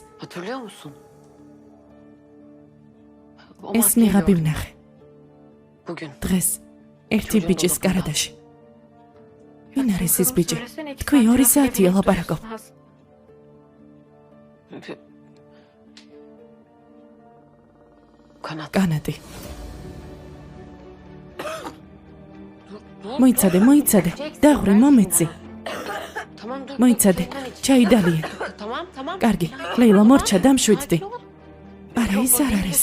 ეს ლიღაბი ვნახე. დღეს ერთი ბიჭის კარადაში. ვინ არის ეს ბიჭი? თქვი 2 საათია ლაპარაკობ. კანადი. მოიცადე, დაღვრე მომეცი. მოიცადე, ჩაიდალია. კარგი, ლეილა მორჩა დამშვიდდი. არა, ის არ არის.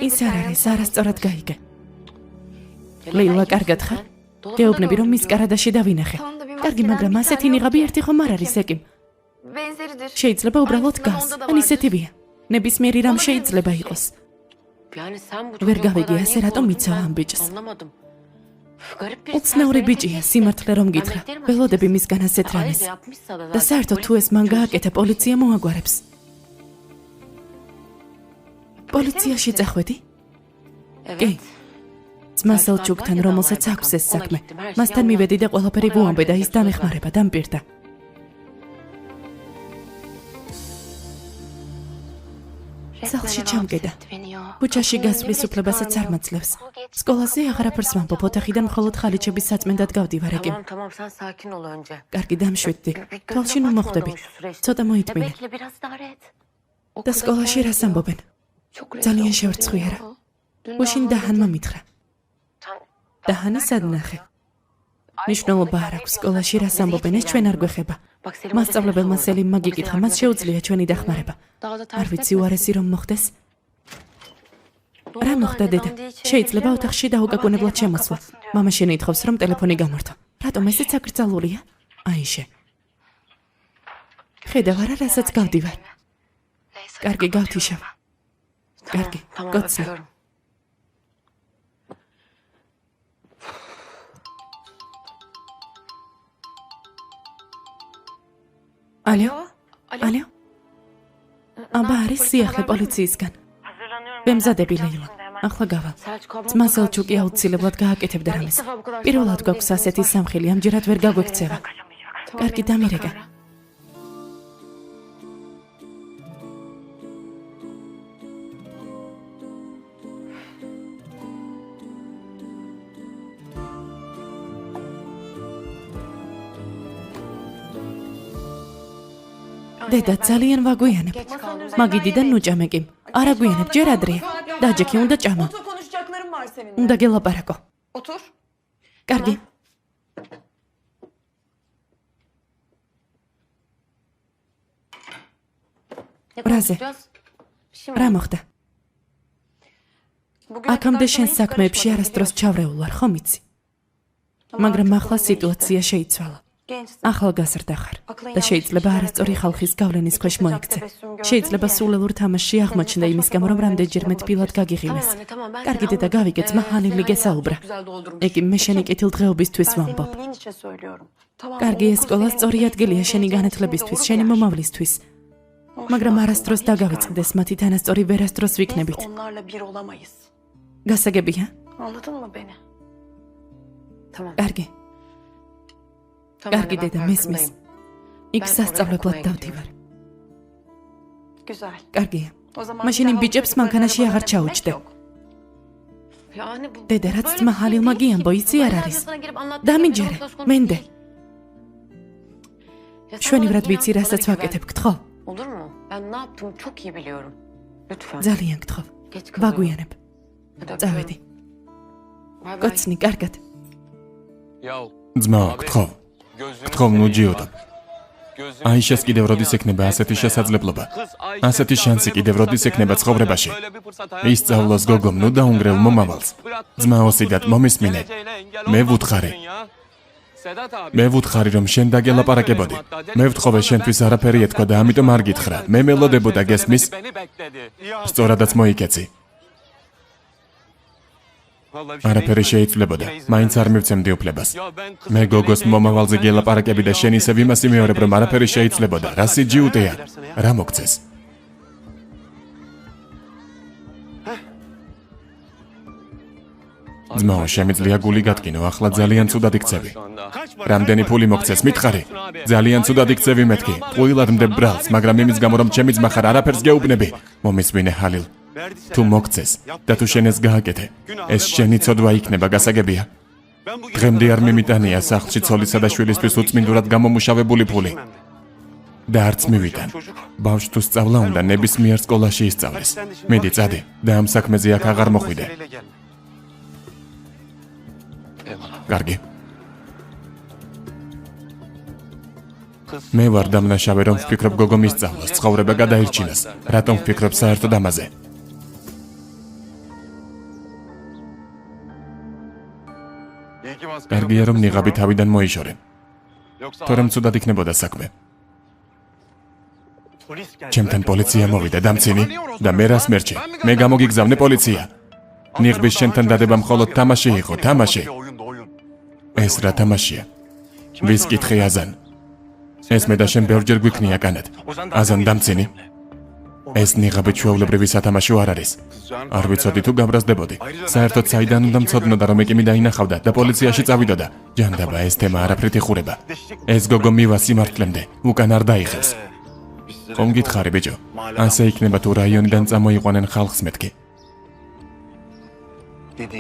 ის არ არის, არასწორად გაიგე. ლეილა, კარგად ხარ? გეუბნები, რომ მის კარადაში დავინახე. კარგი, მაგრამ ასეთი ნიღაბი ერთი ხომ არ არის ეკიმ. შეიძლება უბრალოდ გავს, ან ისეთივია. ნებისმიერი რამ შეიძლება იყოს. ვერ გავიგე ასე რატომ იცავ ამ ბიჭს. უცნაური ბიჭია, სიმართლე რომ გითხრა. ველოდები მისგან ასეთ რამეს. და საერთოდ თუ ეს მან გააკეთა, პოლიცია მოაგვარებს. პოლიციაში წახვედი? კი. ძმა სელჩუკთან, რომელსაც აქვს ეს საქმე. მასთან მივედი და ყველაფერი ვუამბე და ის დამეხმარება, დამპირდა. სახლში ჩამკედა. ქუჩაში გასვლის უფლებასაც არ მაძლევს. სკოლაზე აღარაფერს ვამბობ, ოთახიდან მხოლოდ ხალიჩების საწმენდად გავდივარ ეკი. კარგი, დამშვიდდი. თვალში ნუ მოხვდები. ცოტა მოიტმინე. და სკოლაში რას ამბობენ? ძალიან შევრცხვიარა. უშინ დაჰანმა მითხრა. დაჰანი სად ნახე? მნიშვნელობა არ აქვს სკოლაში რას ამბობენ, ეს ჩვენ არ გვეხება. მასწავლებელმა სელიმმა გიკითხა, მას შეუძლია ჩვენი დახმარება. არ ვიცი უარესი რომ მოხდეს. რა მოხდა დედა? შეიძლება ოთახში დაუკაკუნებლად შემოსვლა. მამა შენ ითხოვს რომ ტელეფონი გამართო. რატომ ესეც აკრძალულია? აიშე. ხედავ არა რასაც გავდივარ. კარგი, გავთიშავ. კარგი, გოცნო. ალო? ალო? აბა არის სიახლე პოლიციისგან. ვემზადები ლეილა. ახლა გავალ. ძმა სელჩუკი აუცილებლად გააკეთებდა რამეს. პირველად გვაქვს ასეთი სამხილი, ამჯერად ვერ გაგვექცევა. კარგი, დამირეკა. დედა ძალიან ვაგვიანებ. მაგიდიდან ნუჭამეკი. არ აგვიანებ, ჯერ ადრეა. დაჯექი უნდა ჭამო. უნდა გელაპარაკო. კარგი. რაზე? რა მოხდა? აქამდე შენ საქმეებში არასდროს ჩავრეულ ვარ, ხომ იცი? მაგრამ ახლა სიტუაცია შეიცვალა. ახალგაზრდა ხარ და შეიძლება არასწორი ხალხის გავლენის ქვეშ მოიქცე. შეიძლება სულელურ თამაშში აღმოჩნდა იმის გამო, რომ რამდენჯერმე თბილად გაგიღიმეს. კარგი დედა, გავიგე, ძმა ჰანილი გესაუბრა. ეკი, მე შენი კეთილდღეობისთვის ვამბობ. კარგი, ეს სკოლა სწორი ადგილია შენი განათლებისთვის, შენი მომავლისთვის. მაგრამ არასდროს დაგავიწყდეს მათი თანასწორი ვერასდროს ვიქნებით. გასაგებია? კარგი. კარგი დედა, მესმის. იქ სასწავლებლად დავდივარ. კარგია. მაშინ იმ ბიჭებს მანქანაში აღარ ჩაუჯდე. დედა, რაც ძმა ჰალილმა გიამბო, იცი არ არის. დამინჯერე, მენდე. შვენივრად ვიცი, რასაც ვაკეთებ, გთხოვ. ძალიან გთხოვ. ვაგვიანებ. წავედი. კოცნი, კარგად. ძმაო, გთხოვ. გთხოვ, ნუ ჯიოდობ. აიშას კიდევ როდის ექნება ასეთი შესაძლებლობა? ასეთი შანსი კიდევ როდის ექნება ცხოვრებაში? ისწავლოს გოგომ, ნუ დაუნგრევ მომავალს. ძმაო, სიდათ მომისმინე. მე ვუთხარი, რომ შენ დაგელაპარაკებოდი. მე ვთხოვე შენთვის არაფერი ეთქვა და ამიტომ არ გითხრა. მე მელოდებოდა გესმის? სწორადაც მოიკეცი. არაფერი შეიძლებოდა, მაინც არ მივცემდი უფლებას. მე გოგოს მომავალზე გელაპარაკები და შენ ისევ იმას იმეორებ, რომ არაფერი შეიძლებოდა. რა სიჯიუტეა? რა მოგცეს? ძმაო, შემიძლია გული გატკინო, ახლა ძალიან ცუდად იქცევი. რამდენი ფული მოგცეს, მითხარი? ძალიან ცუდად იქცევი მეთქი. ყვილად მდებ ბრალს, მაგრამ იმის გამო, რომ ჩემი ძმა ხარ, არაფერს გეუბნები. მომისმინე, ჰალილ. თუ მოგცეს და თუ შენ ეს გააკეთე, ეს შენი ცოდვა იქნება, გასაგებია? დღემდე არ მიმიტანია სახლში ცოლისა და შვილისთვის უწმინდურად გამომუშავებული ფული. და არც მივიტან. ბავშვს თუ სწავლა უნდა, ნებისმიერ სკოლაში ისწავლეს. მიდი, წადი და ამ საქმეზე აქ აღარ მოხვიდე. კარგი. მე ვარ დამნაშავე, რომ ვფიქრობ გოგო მისწავლოს, ცხოვრება გადაირჩინოს. რატომ ვფიქრობ საერთოდ ამაზე? კარგია, რომ ნიღაბი თავიდან მოიშორე. თორემ ცუდად იქნებოდა საქმე. ჩემთან პოლიცია მოვიდა დამცინი და მე რას მერჩი? მე გამოგიგზავნე პოლიცია. ნიღბის შენთან დადება მხოლოდ თამაში იყო, თამაში. ეს რა თამაშია? ვის კითხე აზან? ეს მე და შენ ბევრჯერ გვიქნია კანად. აზან დამცინი. ეს ნიღაბი ჩვეულებრივი სათამაშო არ არის. არ ვიცოდი თუ გაბრაზდებოდი. საერთოდ საიდან უნდა მცოდნოდა რომ ეკიმი დაინახავდა და პოლიციაში წავიდოდა. ჯანდაბა ეს თემა არაფრით იხურება. ეს გოგო მივა სიმართლემდე, უკან არ დაიხევს. ხომ გითხარი ბიჭო? ასე იქნება თუ რაიონიდან წამოიყვანენ ხალხს მეთქი.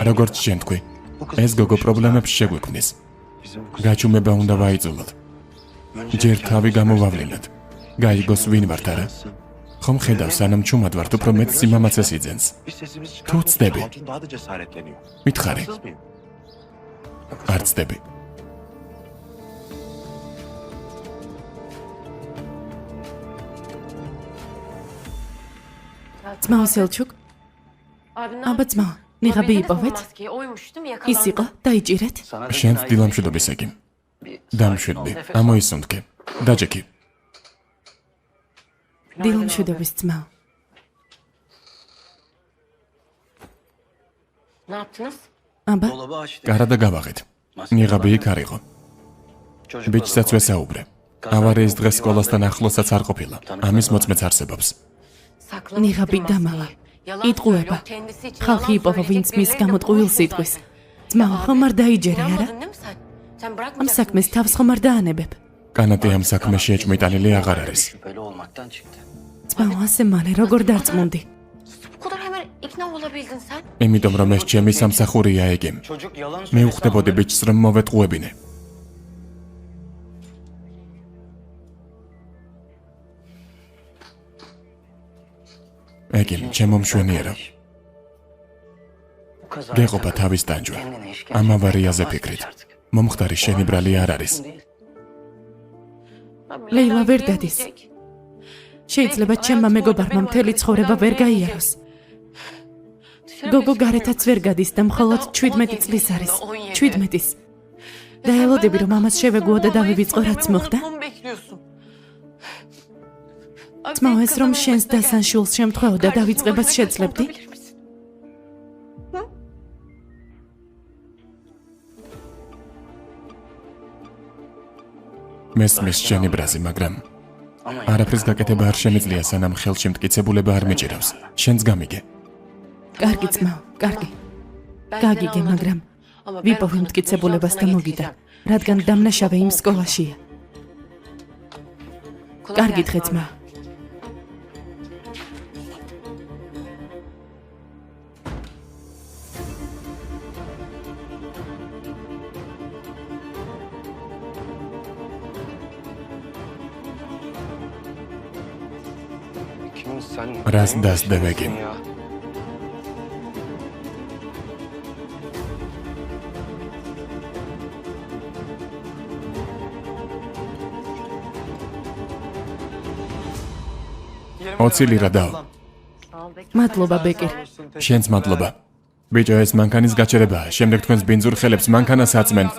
როგორც შენ თქვი, ეს გოგო პრობლემებს შეგვიქმნის. გაჩუმება უნდა ვაიძულოთ. ჯერ თავი გამოვავლინოთ. გაიგოს ვინ ვართ არა? ხომ ხედავ სანამ ჩუმად ვართ უფრო მეტ სიმამაცეს იძენს. თუ ცდები. მითხარი. არ ცდები. ძმაო სელჩუკ, აბა ძმაო, ნიღაბი იპოვეთ? ის იყო, დაიჭირეთ? შენც დილამშვიდობის ეკიმ. დამშვიდდი, ამოისუნთქე. დაჯექი. დილამშვიდობის ძმაო. აბა, გარდა გავაღეთ. ნიღაბი იქ არ იყო. ბიჭსაც ვესაუბრე. ავარიის დღეს სკოლასთან ახლოსაც არ ყოფილა. ამის მოწმეც არსებობს. ნიღაბი დამალა. იტყუება. ხალხი იპოვა ვინც მის გამოტყუილს იტყვის. ძმაო, ხომ არ დაიჯერე, არა? ამ საქმეს თავს ხომ არ დაანებებ? კანატი ამ საქმეში ეჭვმიტანილი აღარ არის. ძმაო, ასე მალე როგორ დარწმუნდი? იმიტომ რომ ეს ჩემი სამსახურია ეკიმ. მე უხდებოდი ბიჭს რომ მოვეტყუებინე. ეკიმ, ჩემო მშვენიერო. გეყოფა თავის ტანჯვა. ამ ავარიაზე ფიქრით. მომხდარი შენი ბრალი არ არის. ლეილა ვერ დადის. შეიძლება ჩემმა მეგობარმა მთელი ცხოვრება ვერ გაიაროს. გოგო გარეთაც ვერ გადის და მხოლოდ 17 წლის არის. 17-ის. და ელოდები რომ ამას შევეგუო და დავივიწყო რაც მოხდა? ძმაო, ეს რომ შენს დასანშულს შემთხვეო და დავიწყებას შეძლებდი? მესმის შენი ბრაზი, მაგრამ არაფრის გაკეთება არ შემიძლია სანამ ხელში მტკიცებულება არ მიჭირავს. შენც გამიგე. კარგი ძმაო, კარგი. გაგიგე, მაგრამ ვიპოვე მტკიცებულებას და მოგიდა, რადგან დამნაშავე იმ სკოლაშია. კარგი დღე ძმაო. რას დასდებ ეკიმ? ოცილი რა დაო. მადლობა ბეკერ. შენც მადლობა. ბიჭო, ეს მანქანის გაჩერებაა. შემდეგ თქვენს ბინძურ ხელებს მანქანას აწმენთ.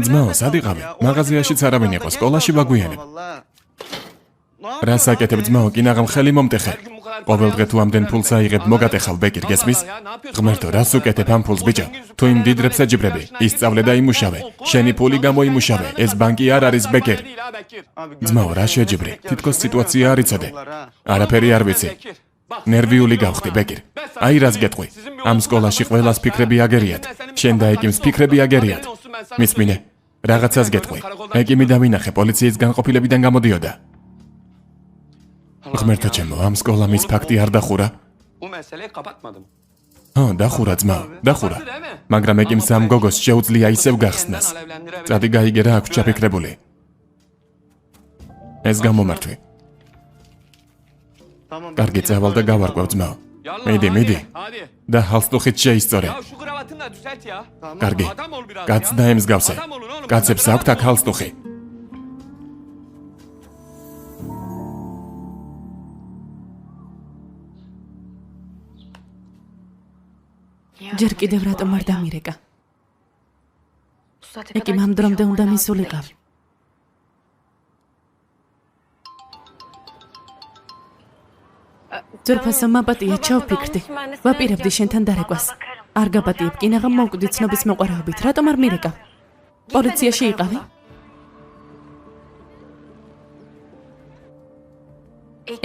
ძმაო, სად იყავი? მაღაზიაშიც არავინ იყო, სკოლაში ვაგვიანებ. რას აკეთებ ძმაო, კინაღამ ხელი მომტეხე. ყოველ დღე თუ ამდენ ფულს აიღებ, მოგატეხავ ბეკერ, გესმის? ღმერთო, რას უკეთებ ამ ფულს ბიჭო? თუ იმ დიდრებს ეჯიბრები, ისწავლე და იმუშავე. შენი ფული გამოიმუშავე. ეს ბანკი არ არის ბეკერ. ძმაო, რა შეჯიბრი? თითქოს სიტუაცია არ იცოდე. არაფერი არ ვიცი. ნერვიული გავხდი ბეკერ. აი რას გეტყვი. ამ სკოლაში ყველას ფიქრები აგერიათ. შენ და ეკიმს ფიქრები აგერიათ. მისმინე, რაღაცას გეტყვი. ეკიმი დავინახე, პოლიციის განყოფილებიდან გამოდიოდა. ღმერთო ჩემო, ამ სკოლამ ის ფაქტი არ დახურა? დახურა ძმაო, დახურა. მაგრამ ეკიმს ამ გოგოს შეუძლია ისევ გახსნას. წადი გაიგე რა აქვს ჩაფიქრებული. ეს გამომართვი. კარგი, წავალ და გავარკვევ ძმაო. მიდი. და ჰალსტუხით შეისწორე. კარგი, კაცს დაემსგავსე. კაცებს აქვთ აქ ჰალსტუხი. ჯერ კიდევ რატომ არ დამირეკა? ეკიმ ამ დრომდე უნდა მისულიყავ. ძვირფასო მაპატია ჩავფიქრდი. ვაპირებდი შენთან დარეკვას. არ გაპატიებ კინაღამ მოვკვდი ცნობის მოყვარაობით. რატომ არ მირეკავ? პოლიციაში იყავი?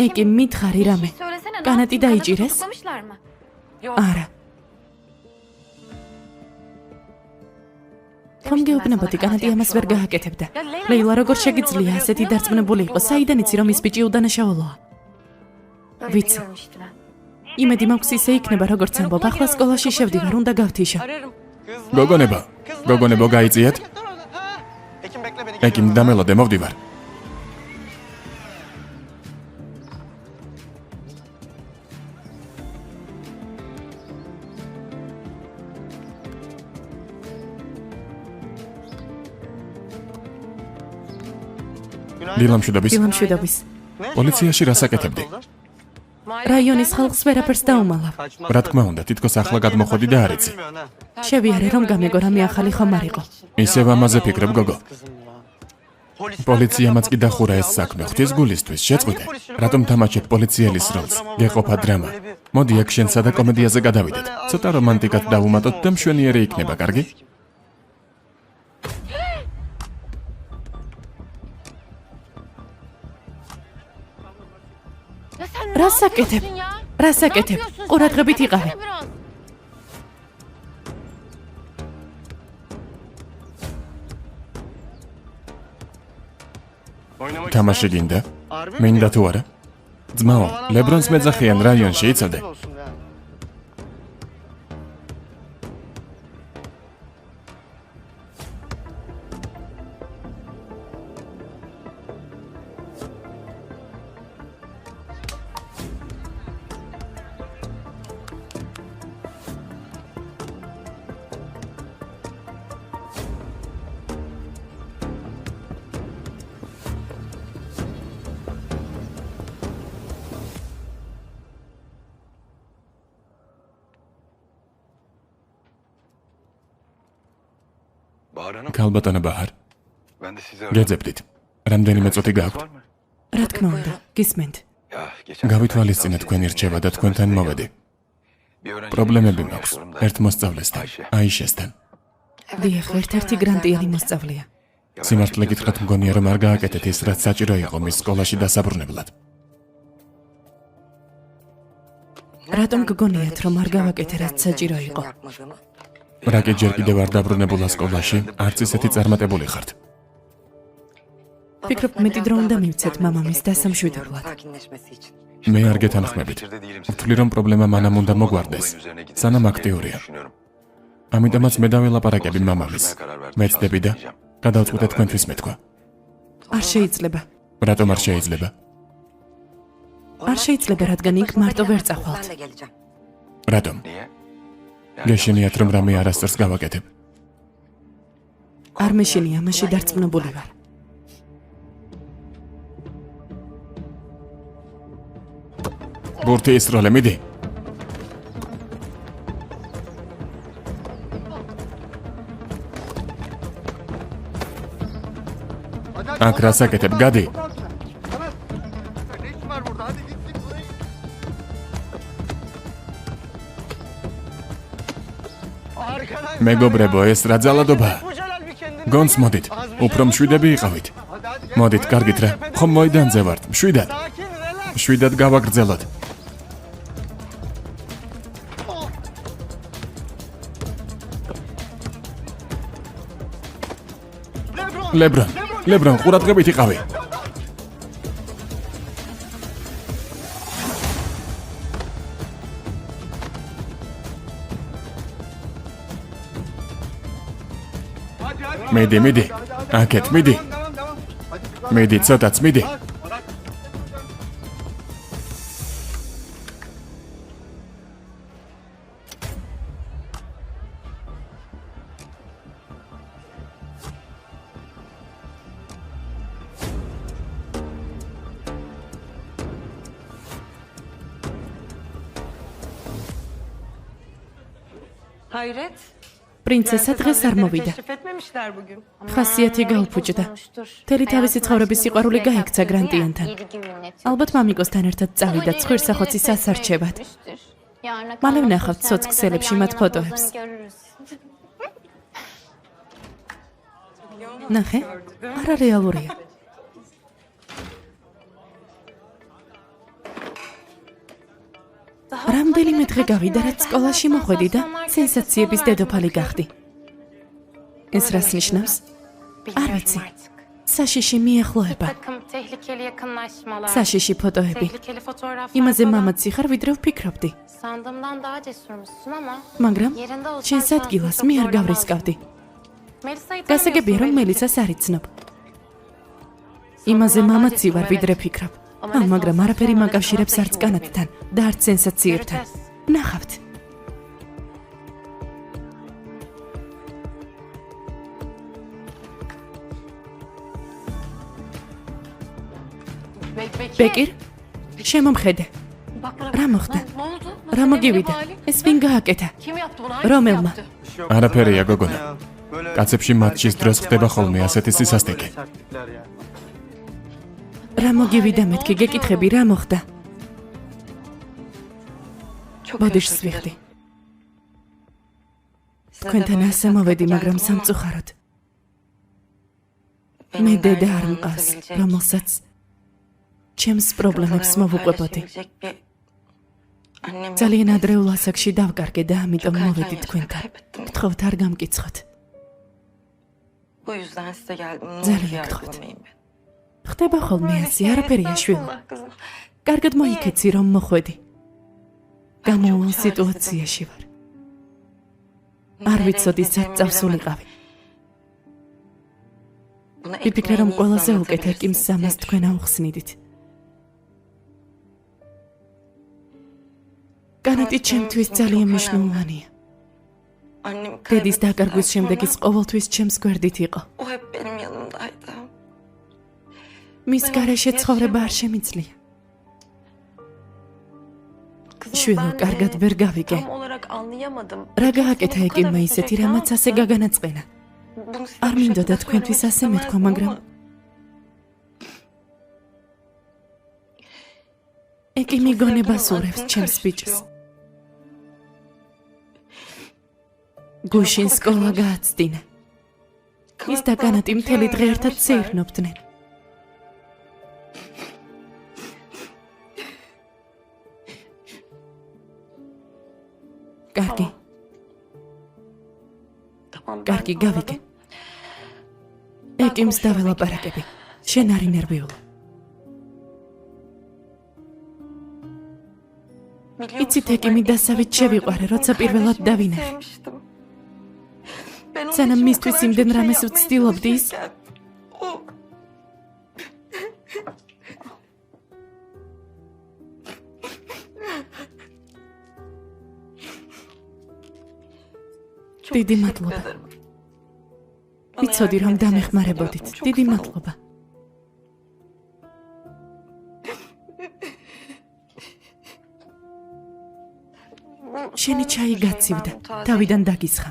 ეკი მითხარი რამე. კანატი დაიჭირეს? არა. ხომ გეუბნებოდი კანატი ამას ვერ გააკეთებდა. ლეილა როგორ შეგიძლია ასეთი დარწმუნებული იყო? საიდან იცი რომ ის ბიჭი უდანაშაულოა? ვიცი. იმედი მაქვს ისე იქნება როგორც ამბობ. ახლა სკოლაში შევდივარ, უნდა გავთიშო. გოგონებო გაიწიეთ? ეკიმ დამელოდე მოვდივარ. დილამშვიდობის. პოლიციაში რას აკეთებდი? რაიონის ხალხს ვერაფერს დაუმალავ. რა თქმა უნდა, თითქოს ახლა გადმოხვედი და არ იცი. შევიარე რომ გამეგო რამე ახალი ხომ არ იყო. ისევ ამაზე ფიქრებ, გოგო. პოლიციამაც კი დახურა ეს საქმე. ღვთის გულისთვის შეწყვიტე. რატომ თამაშობ პოლიციელის როლს? გეყოფა დრამა. მოდი აქ შენსა და კომედიაზე გადავიდეთ. ცოტა რომანტიკად დავუმატოთ და მშვენიერი იქნება, კარგი? რას აკეთებ? ყურადღებით იყავი. თამაში გინდა? მინდა თუ არა? ძმაო, ლებრონს მეძახიან რაიონში, იცოდე? ქალბატონო ბაჰარ, გეძებდით. რამდენიმე წუთი გაქვთ? რა თქმა უნდა, გისმენთ. გავითვალისწინეთ თქვენი რჩევა და თქვენთან მოვედი. პრობლემები მაქვს ერთ მოსწავლესთან, აიშესთან. დიახ, ერთ-ერთი გრანტიანი მოსწავლეა. სიმართლე გითხრათ, მგონია რომ არ გააკეთეთ ის, რაც საჭირო იყო მის სკოლაში დასაბრუნებლად. რატომ გგონიათ რომ არ გავაკეთე რაც საჭირო იყო? რაკი ჯერ კიდევ არ დაბრუნებულა სკოლაში, არც ისეთი წარმატებული ხართ. ფიქრობ მეტი დრო უნდა მივცეთ მამამის დასამშვიდებლად. მე არ გეთანხმებით. ვთვლი რომ პრობლემა მანამ უნდა მოგვარდეს, სანამ აქტიურია. ამიტომაც მე დაველაპარაკები მამამის. მეცდები და გადავწყვიტე თქვენთვის მეთქვა. არ შეიძლება. რატომ არ შეიძლება? არ შეიძლება, რადგან იქ მარტო ვერ წახვალთ. რატომ? გეშინიათ რომ რამე არასწორს გავაკეთებ. არ მეშინია, ამაში დარწმუნებული ვარ. ბურთი ისროლე, მიდი. აქ რას აკეთებ, გადი. მეგობრებო, ეს რა ძალადობაა? გონს მოდით, უფრო მშვიდები იყავით. მოდით, კარგით რა, ხომ მოედანზე ვართ, მშვიდად გავაგრძელოთ. ლებრონ, ყურადღებით იყავი. მიდი, აქეთ, მიდი. მიდი, ცოტაც, მიდი. ჰაირეთ, პრინცესა დღეს არ მოვიდა. ხასიათი გაუფუჭდა. მთელი თავისი ცხოვრების სიყვარული გაექცა გრანტიანთან. ალბათ მამიკოსთან ერთად წავიდა ცხვირსახოცის ასარჩევად. მალე ვნახავთ სოცქსელებში მათ ფოტოებს. ნახე, არა რეალურია. რამდენიმე დღე გავიდა, რაც სკოლაში მოხვედი და სენსაციების დედოფალი გახდი. ეს რას ნიშნავს? არ ვიცი. საშიში მიახლოება. საშიში ფოტოები. იმაზე მამაცი ხარ, ვიდრე ვფიქრობდი. მაგრამ შენს ადგილას მე არ გავრისკავდი. გასაგებია, რომ მელისას არ იცნობ. იმაზე მამაცი ვარ, ვიდრე ფიქრობ. მაგრამ არაფერი მაკავშირებს არც კანათთან და არც სენსაციებთან. ნახავთ. ბეკირ, შემომხედე. რა მოხდა? რა მოგივიდა? ეს ვინ გააკეთა? რომელმა? არაფერია გოგონა. კაცებში მატჩის დროს ხდება ხოლმე ასეთი სისასტიკე. რა მოგივიდა მეთქი, გეკითხები რა მოხდა? ბოდიშს ვიხდი. თქვენთან ასე მოვედი, მაგრამ სამწუხაროდ. მე დედა არ მყავს, რომელსაც ჩემს პრობლემებს მოვუყვებოდი. ძალიან ადრეულ ასაკში დავკარგე და ამიტომ მოვედი თქვენთან. გთხოვთ, არ გამკიცხოთ. ძალიან გთხოვთ. ხდება ხოლმე ასე, არაფერია შვილო. კარგად მოიქეცი, რომ მოხვედი. გამოუვალ სიტუაციაში ვარ. არ ვიცოდი, სად წავსულიყავი. ვიფიქრე, რომ ყველაზე უკეთ ეკიმს სამას თქვენ აუხსნიდით. კანატი ჩემთვის ძალიან მნიშვნელოვანია. დედის დაკარგვის შემდეგ ის ყოველთვის ჩემს გვერდით იყო. მის გარეშე ცხოვრება არ შემიძლია. შვილო, კარგად ვერ გავიგე. რა გააკეთა ეკიმმა ისეთი, რამაც ასე გაგანაწყენა? არ მინდოდა თქვენთვის ასე მეთქვა, მაგრამ ეკიმი გონებას ურევს ჩემს ბიჭს. გუშინ სკოლა გააცდინა. ის და კანატი მთელი დღე ერთად სეირნობდნენ. კარგი. კარგი, გავიგე. ეკიმს დაველაპარაკები. შენ არ ინერვიულო. იცით, ეკიმი დასავით შევიყვარე, როცა პირველად დავინახე. სანამ მისთვის იმდენ რამეს ვცდილობდი ის დიდი მადლობა. ვიცოდი, რომ დამეხმარებოდით. დიდი მადლობა. შენი ჩაი გაცივდა, თავიდან დაგისხა.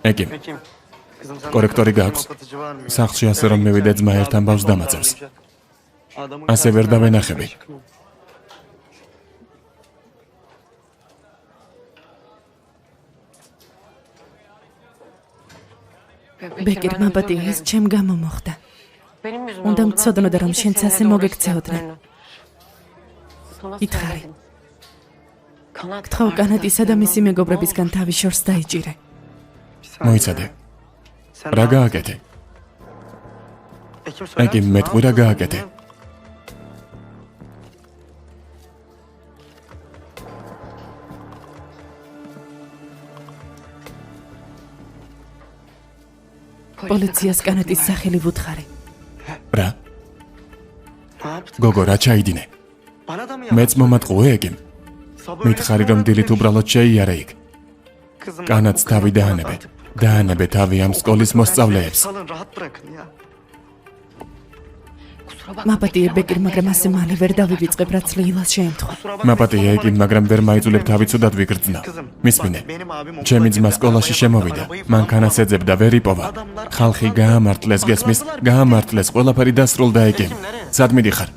ეკიმ, კორექტორი გაქვს? სახლში ასე რომ მივიდე ძმა ერთ ამბავს დამაწევს. ასე ვერ დავენახები. ბეკერ, მაბატია, ეს ჩემ გამო მოხდა. უნდა მცოდნოდა, რომ შენც ასე მოგექცეოდნენ. ითხარი. გთხოვ, კანატისა და მისი მეგობრებისგან თავის შორს დაიჭირე. მოიცადე. რა გააკეთე? ეკიმ, მეტყვი რა გააკეთე? პოლიციას კანატის სახელი ვუთხარი. რა? გოგო რა ჩაიდინე? მეც მომატყუე ეგიმ. მითხარი რომ დილით უბრალოდ შეიარე იქ. კანაც თავი დაანებე. დაანებე თავი ამ სკოლის მოსწავლეებს. მაპატიე ბეკერ, მაგრამ ასე მალე ვერ დავივიწყებ, რაც ლეილას შეემთხვა. მაპატია ეგიმ, მაგრამ ვერ მაიძულებ თავი ცუდად ვიგრძნო. მისმინე. ჩემი ძმა სკოლაში შემოვიდა. მან კანას ეძებდა, ვერ იპოვა. ხალხი გაამართლეს, გესმის? გაამართლეს, ყველაფერი დასრულდა ეგიმ. სად მიდიხარ?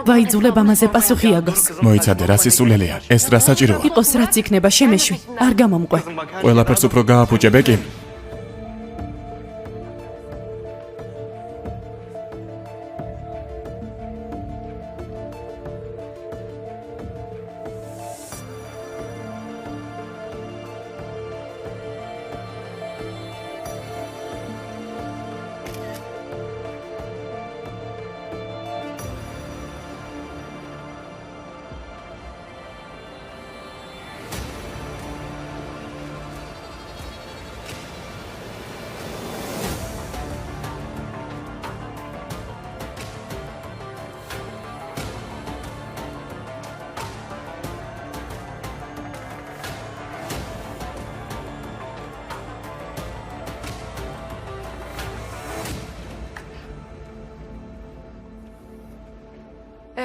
ვაიძულებ ამაზე პასუხი აგოს. მოიცადე, რა სისულელეა? ეს რა საჭიროა? იყოს რაც იქნება, შემეშვი. არ გამომყვე. ყველაფერს უფრო გააფუჭებ ეგიმ.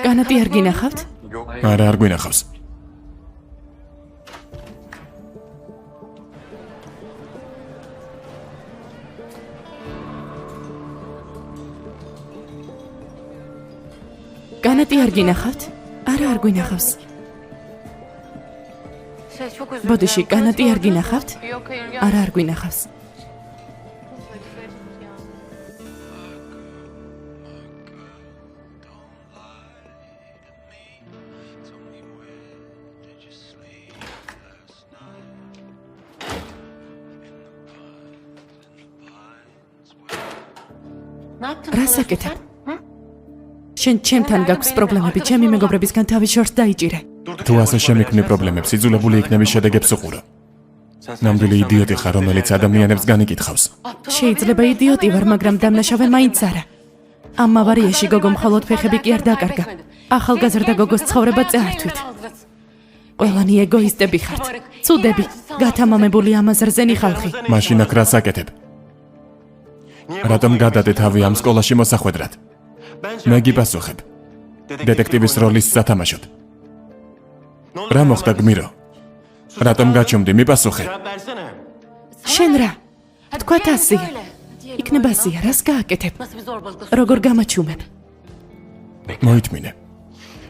განათი არ გინახავთ? არა, არ გვინახავს. განათი არ გინახავთ? არა, არ გვინახავს. ბოდიში, განათი არ გინახავთ? არა, არ გვინახავს. რას აკეთებ? შენ ჩემთან გაქვს პრობლემები, ჩემი მეგობრებისგან თავის შორს დაიჭირე. თუ ასე შემიქმნი პრობლემებს, იძულებული იქნები შედეგებს უყურო. ნამდვილი იდიოტი ხარ, რომელიც ადამიანებს განიკითხავს. შეიძლება იდიოტი ვარ, მაგრამ დამნაშავე მაინც არა. ამ ავარიაში გოგო მხოლოდ ფეხები კი არ დაკარგა. ახალგაზრდა გოგოს ცხოვრება წაართვით. ყველანი ეგოისტები ხართ. ცუდები, გათამამებული ამაზრზენი ხალხი. მაშინ აქ რას აკეთებ? რატომ გადადე თავი ამ სკოლაში მოსახვედრად? მე გიპასუხებ. დეტექტივის როლის სათამაშოდ. რა მოხდა გმირო? რატომ გაჩუმდი, მიპასუხე. შენ რა? თქვათ ასია. იქნება ასია, რას გააკეთებ? როგორ გამაჩუმებ? მოითმინე.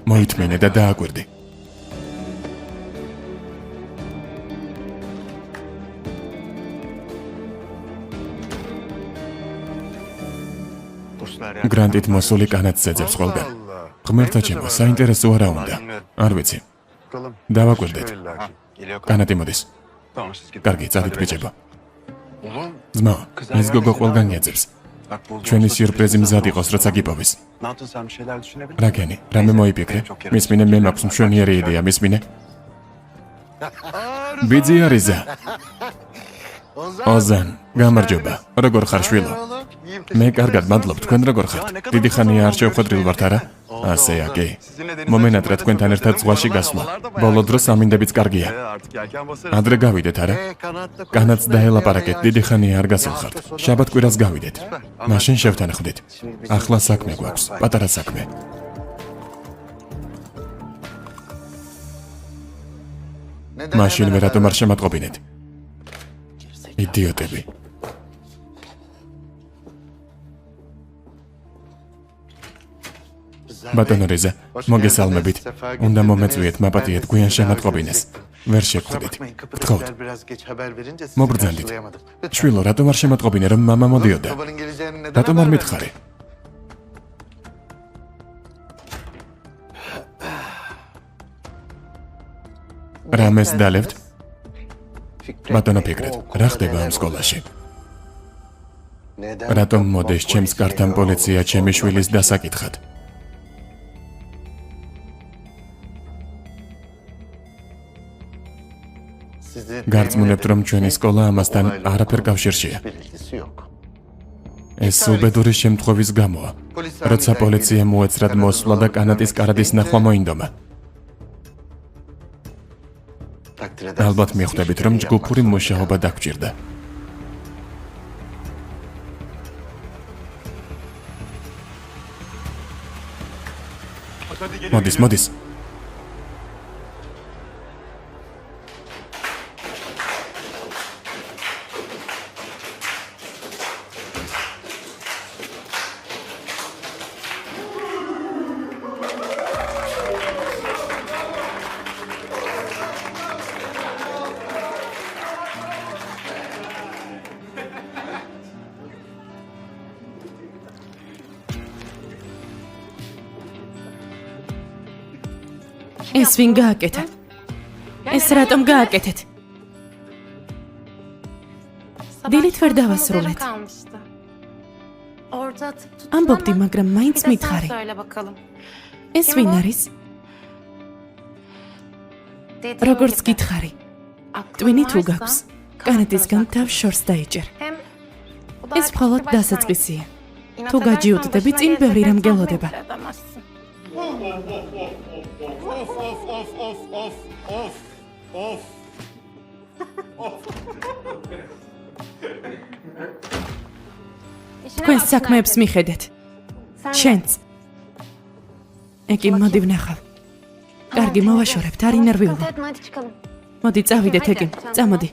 მოითმინე და დააკვირდი. გრანტით მოსული კანათს ეძებს ყველგან. ღმერთო ჩემო, საინტერესო არა უნდა. არ ვიცი. დავაკვირდეთ. კანათი მოდის. კარგი, წადით ბიჭებო. ძმა, ეს გოგო ყველგან ეძებს. ჩვენი სიურპრიზი მზად იყოს, როცა გიპოვის. რა გენი, რამე მოიფიქრე? მისმინე, მე მაქვს მშვენიერი იდეა, მისმინე. ბიძი არიზა. ოზან, გამარჯობა. როგორ ხარ შვილო? მე კარგად მადლობ, თქვენ როგორ ხართ? დიდი ხანია არ შევხვედრილ ვართ, არა? ასეა, კი. მომენატრა თქვენთან ერთად ზღვაში გასვლა. ბოლო დროს ამინდებიც კარგია. ადრე გავიდეთ, არა? კანათს დაელაპარაკეთ, დიდი ხანია არ გასულხართ. შაბათ-კვირას გავიდეთ. მაშინ შევთანხმდით. ახლა საქმე გვაქვს, პატარა საქმე. მაშინ ვერატომ არ შემატყობინეთ? იდიოტები. ბატონო რეზა, მოგესალმებით. უნდა მომეწვიეთ, მაპატიეთ, გვიან შემატყობინეს. ვერ შეგხვდით. გთხოვთ. მობრძანდით. შვილო, რატომ არ შემატყობინე, რომ მამა მოდიოდა? რატომ არ მითხარი? რამეს დალევთ? ბატონო ფიქრეთ, რა ხდება ამ სკოლაში? რატომ მოდის ჩემს კართან პოლიცია ჩემი შვილის დასაკითხად? გარწმუნებთ, რომ ჩვენი სკოლა ამასთან არაფერ კავშირშია. ეს უბედური შემთხვევის გამოა, როცა პოლიციამ უეცრად მოსვლა და კანატის კარადის ნახვა მოინდომა. ალბათ მიხვდებით, რომ ჯგუფური მუშაობა დაგჭირდა. მოდის. ეს ვინ გააკეთა? ეს რატომ გააკეთეთ? დილით ვერ დავასრულეთ. ამბობდი, მაგრამ მაინც მითხარი. ეს ვინ არის? როგორც გითხარი. ტვინი თუ გაქვს, კანეტისგან თავს შორს დაიჭერ. ეს მხოლოდ დასაწყისია. თუ გაჯიუდდები, წინ ბევრი რამ გელოდება. თქვენს საქმეებს მიხედეთ. შენც. ეკი მოდი ვნახავ. კარგი, მოვაშორებთ, არ ინერვიულო. მოდი წავიდეთ ეკი, წამოდი.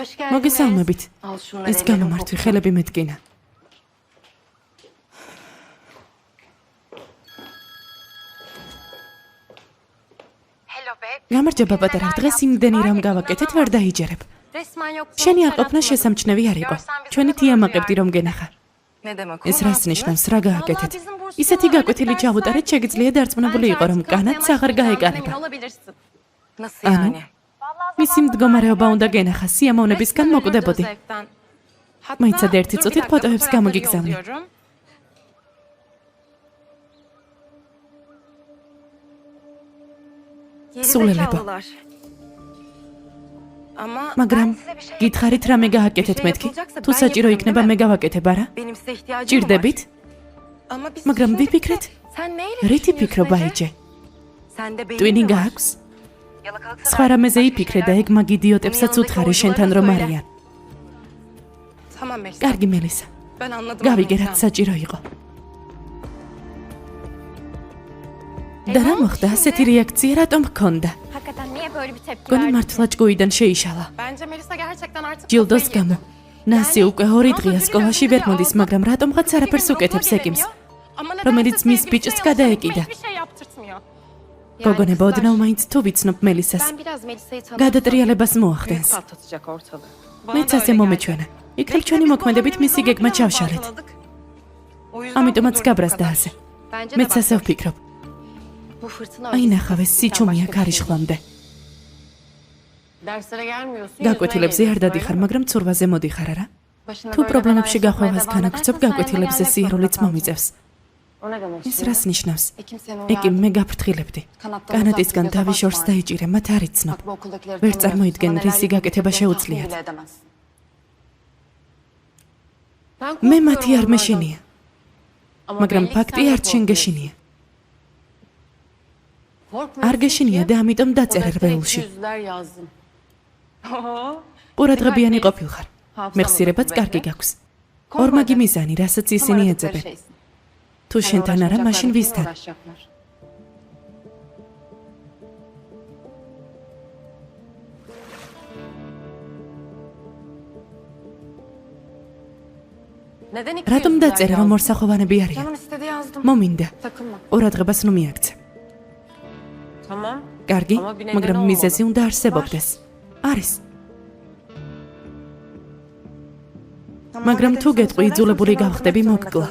მოგესალმებით. ეს გამომართვი ხელები მეტკინა. გამარჯობა პატარა, დღეს იმდენი რამ გავაკეთეთ, ვერ დაიჯერებ. შენი არ ყოფნა შესამჩნევი არ იყო. ჩვენი თიამაყებდი რომ გენახა. ეს რას ნიშნავს, რა გააკეთეთ? ისეთი გაკვეთილი ჩავუტარეთ, შეგიძლია დარწმუნებული იყო, რომ კანატს აღარ გაეკარება. ანუ მისი მდგომარეობა უნდა გენახა, სიამოვნებისგან მოკვდებოდი. მაიცად ერთი წუთით ფოტოებს გამოგიგზავნე. სულელებო. მაგრამ გითხარით რამე გააკეთეთ მეთქი? თუ საჭირო იქნება მე გავაკეთებ, არა? ჭირდებით? მაგრამ ვიფიქრეთ? რითი ფიქრობ აიჯე? ტვინი გააქვს? სხვა რამეზე იფიქრე და ეგ მაგ იდიოტებსაც უთხარი შენთან რომ არიან. კარგი მელისა. გავიგე რაც საჭირო იყო. და რა მოხდა? ასეთი რეაქცია რატომ ჰქონდა? გონი მართლა ჭკუიდან შეიშალა. ჯილდოს გამო. ნასი უკვე 2 დღეა სკოლაში ვერ მოდის, მაგრამ რატომღაც არაფერს უკეთებს ეკიმს, რომელიც მის ბიჭს გადაეკიდა. გოგონება ოდნავ მაინც თუ ვიცნობ მელისას. გადატრიალებას მოახდენს. მეც ასე მომეჩვენა. იქნებ ჩვენი მოქმედებით მისი გეგმა ჩავშალეთ. ამიტომაც გაბრაზ და ასე. მეც ასე ვფიქრობ. აი ნახავ, ეს სიჩუმეა ქარიშხლამდე. გაკვეთილებზე არ დადიხარ, მაგრამ ცურვაზე მოდიხარ, არა? თუ პრობლემებში გახვევას განაგრძობ, გაკვეთილებზე სიარულიც მომიწევს. ეს რას ნიშნავს? ეკი მე გაფრთხილებდი. კანატისგან თავი შორს დაიჭირე, მათ არ იცნობ. ვერ წარმოიდგენ, რისი გაკეთება შეუძლიათ. მე მათი არ მეშინია. მაგრამ ფაქტი არც შენ გეშინია. არ გეშინია და ამიტომ დაწერე რბეულში. ყურადღებიანი ყოფილხარ. მეხსიერებაც კარგი გაქვს. ორმაგი მიზანი, რასაც ისინი ეძებენ. თუ შენთან არა, მაშინ ვისთან? რატომ დაწერე, რომ ორსახოვანები არიან? მომინდა. ყურადღებას ნუ მიაქცე. კარგი, მაგრამ მიზეზი უნდა არსებობდეს. არის. მაგრამ თუ გეტყვი იძულებული გავხდები მოგკლა.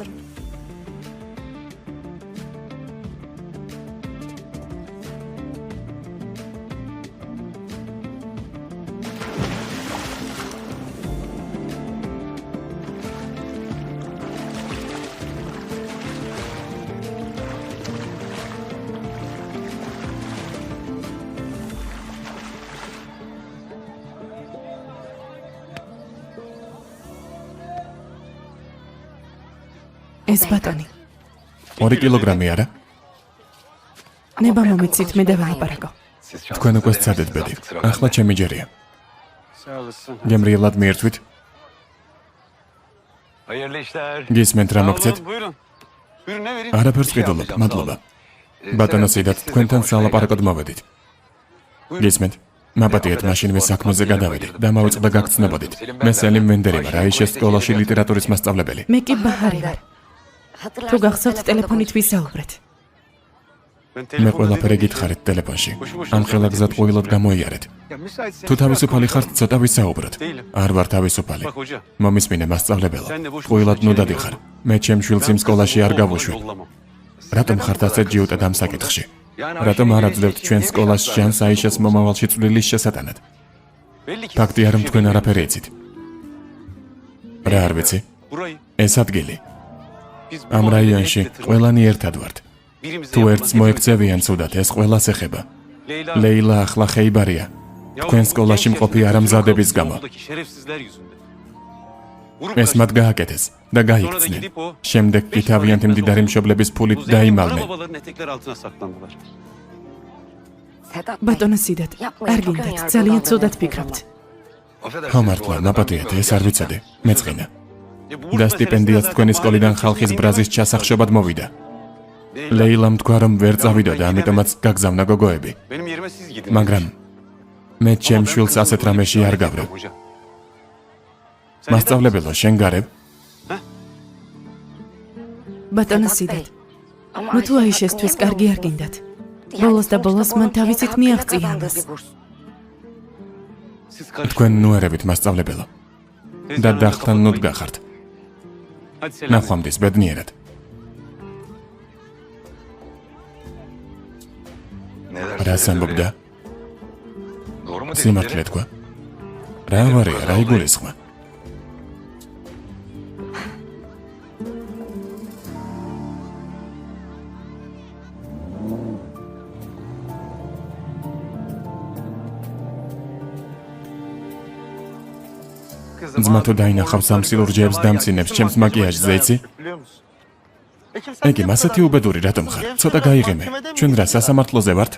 ეს ბატონი. 2 კილოგრამი არა? ნება მომიცით მე და ვალაპარაკო. თქვენ უკვე სცადეთ ბედი. ახლა ჩემი ჯერია. Sağ olasın. გემრიელად მიერთვით. Hayırlı işler. გისმენთ რა მოგცეთ? Buyurun. Buyurun ne vereyim? არაფერს ყიდულობ, მადლობა. ბატონო სიდათ, თქვენთან სალაპარაკოდ მოვედით. გისმენთ? მაპატიეთ მაშინვე საქმეზე გადავედით და მოვიწყდა გაგრძნობოდით. მე სელიმ ვენდერი ვარ, აიშეს სკოლაში ლიტერატურის მასწავლებელი. მე კი ბაჰარი ვარ. თუ გახსოვთ ტელეფონით ვისაუბრეთ. მე ყველაფერი გითხარით ტელეფონში. ამ ხელაგზად ყვილად გამოიარეთ. Ya müsaitsen. თუ თავისუფალი ხართ, ცოტა ვისაუბროთ. არ ვარ თავისუფალი. Bak hoca. მომისმინე მასწავლებელო. ყვილად ნუდად იხარ. მე ჩემ შვილს იმ სკოლაში არ გავუშვი. რატომ ხართ ასე ჯიუტად ამ საკითხში? რატომ არ აძლევთ ჩვენ სკოლას ჟანს აიშას მომავალში წვლილის შესატანად? ფაქტია რომ თქვენ არაფერი იცით. რა არ ვიცი? Burayı. ეს ადგილი. Biz ამ რაიონში ყველანი ერთად ვართ. თუ ერთს მოექცევიან ცუდად, ეს ყველას ეხება. ლეილა ახლა ხეიბარია. თქვენ სკოლაში მყოფი არამზადების გამო. ეს მათ გააკეთეს და გაიქცნენ. შემდეგ კი თავიანთი მდიდარი მშობლების ფულით დაიმალნენ. ბატონო სიდათ, არ გინდათ, ძალიან ცუდად ფიქრობთ. ხომართლა, ნაპატიეთ, ეს არ ვიცოდი. მეწყინა. და სტიპენდიაც თქვენი სკოლიდან ხალხის ბრაზის ჩასახშობად მოვიდა. ლეილამ თქვა რომ ვერ წავიდა და ამიტომაც გაგზავნა გოგოები. მაგრამ მე ჩემ შვილს ასეთ რამეში არ გავრევ. მასწავლებელო, შენ გარებ? ბატონო სიდათ, ნუ თუ აიშესთვის კარგი არ გინდათ. ბოლოს და ბოლოს მან თავისით მიაღწია ამას. თქვენ ნუერებით მასწავლებელო. და დახთან ნუდგა ხართ. ნახვამდის ბედნიერად. რას ამბობდა? სიმართლე თქვა. რა ვარია, რა იგულისხმა? ძმა თუ დაინახავს ამ სილურჯეებს დამცინებს ჩემს მაკიაჟზე, იცი? ეგი, მასეთი უბედური რატომ ხარ? ცოტა გაიღიმე. ჩვენ რა სასამართლოზე ვართ?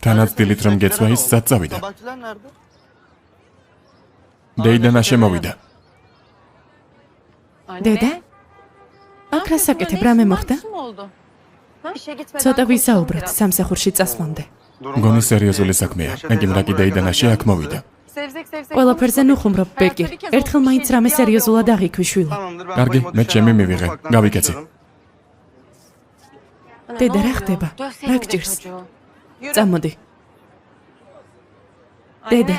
თანაც დილით რომ გეცვა ის სად წავიდა? დეიდანა შემოვიდა. დედა? აქ რა საკეთებ, რამე მოხდა? ცოტა ვისაუბრეთ სამსახურში წასვლამდე. გონი სერიოზული საქმეა. ეგი მრაკი დეიდანაში აქ მოვიდა. ყველაფერზე ნუ ხუმრობ, ბეკი. ერთხელ მაინც რამე სერიოზულად აღიქვი შვილო. კარგი, მე ჩემი მივიღე. გავიკეცი. დედა, რა ხდება? რა გჭირს? წამოდი. დედა,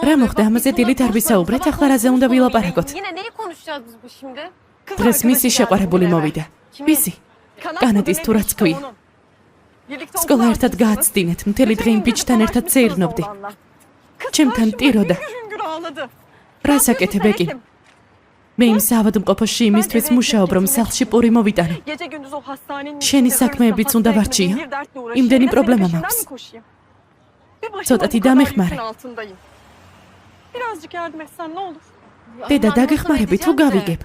რა მოხდა? ამაზე დილით არ ვისაუბრეთ, ახლა რაზე უნდა ვილაპარაკოთ? დღეს მისი შეყვარებული მოვიდა. ვისი? კანატის თუ რაც ქვია. სკოლა ერთად გააცდინეთ, მთელი დღე იმ ბიჭთან ერთად ცეირნობდი. ჩემთან ტიროდა. რა საკეთებ, ეკი? მე იმ საავადმყოფოში იმისთვის მუშაობ, რომ სახლში პური მოვიტანო. შენი საქმეებიც უნდა ვარჩიო? იმდენი პრობლემა მაქვს. ცოტათი დამეხმარე. დედა, დაგეხმარები თუ გავიგებ?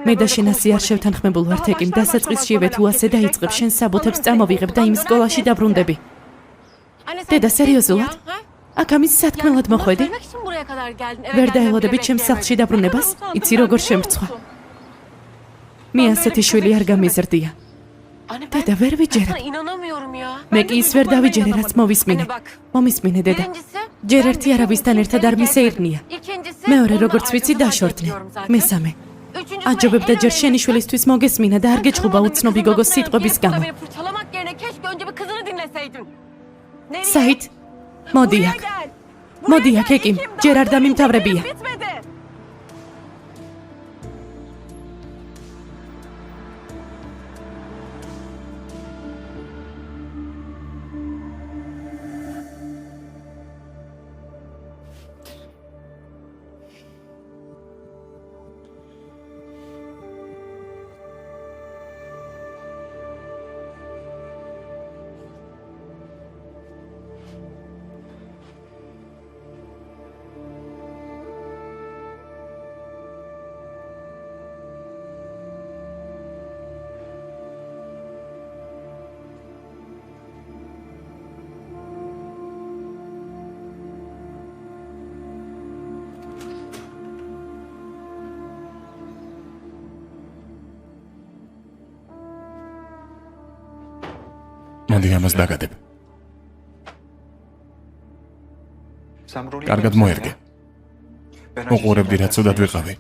მე და შენ ასე არ შევთანხმებულ ვართ, ეკიმ, დასაწყისშივე თუ ასე დაიწყებ, შენ საბუთებს წამოვიღებ და იმ სკოლაში დაბრუნდები. დედა, სერიოზულად? აქ ამის სათქმელად მოხვედი? ვერ დაელოდები ჩემს სახლში დაბრუნებას? იცი როგორ შემრცვა? მე ასეთი შვილი არ გამიზრდია. დედა, ვერ ვიჯერებ. მე კი ის ვერ დავიჯერე, რაც მოვისმინე. მომისმინე, დედა. ჯერ ერთი არავისთან ერთად არ მისეირნია. მეორე, როგორც ვიცი, დაშორდნენ. მესამე. აჯობებ და ჯერ შენი შვილისთვის მოგესმინა და არ გეჭყობა უცნობი გოგოს სიტყვების გამო. საით, მოდი აქ. მოდი აქ, ეკიმ, ჯერ არ დამიმთავრებია. მოდი ამას დაგადებ. კარგად მოერგე. უყურებდი რა ცუდად ვიყავი.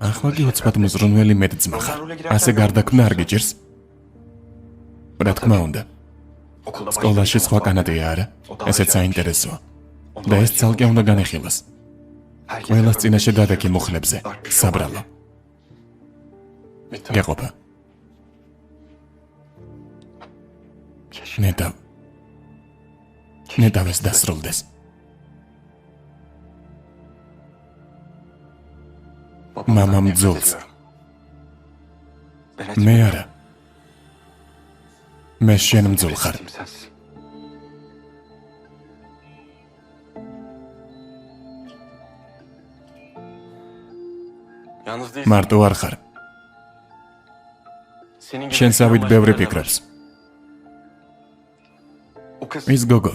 ახლა კი ოცბად მზრუნველი მეტძმა ხარ. ასე გარდაქმნა არ გიჭირს? რა თქმა უნდა. სკოლაში სხვა კანადია არა? ესეც საინტერესოა. და ეს ცალკე უნდა განეხილოს. ყველას წინაშე დადექი მუხლებზე. საბრალო. გეყოფა. ნეტავეს დასრულდეს. მამამ ძულს. მე არა. მე შენ მძულ ხარ. მარტო არ ხარ. შენსავით ბევრი ფიქრობს. ის გოგო.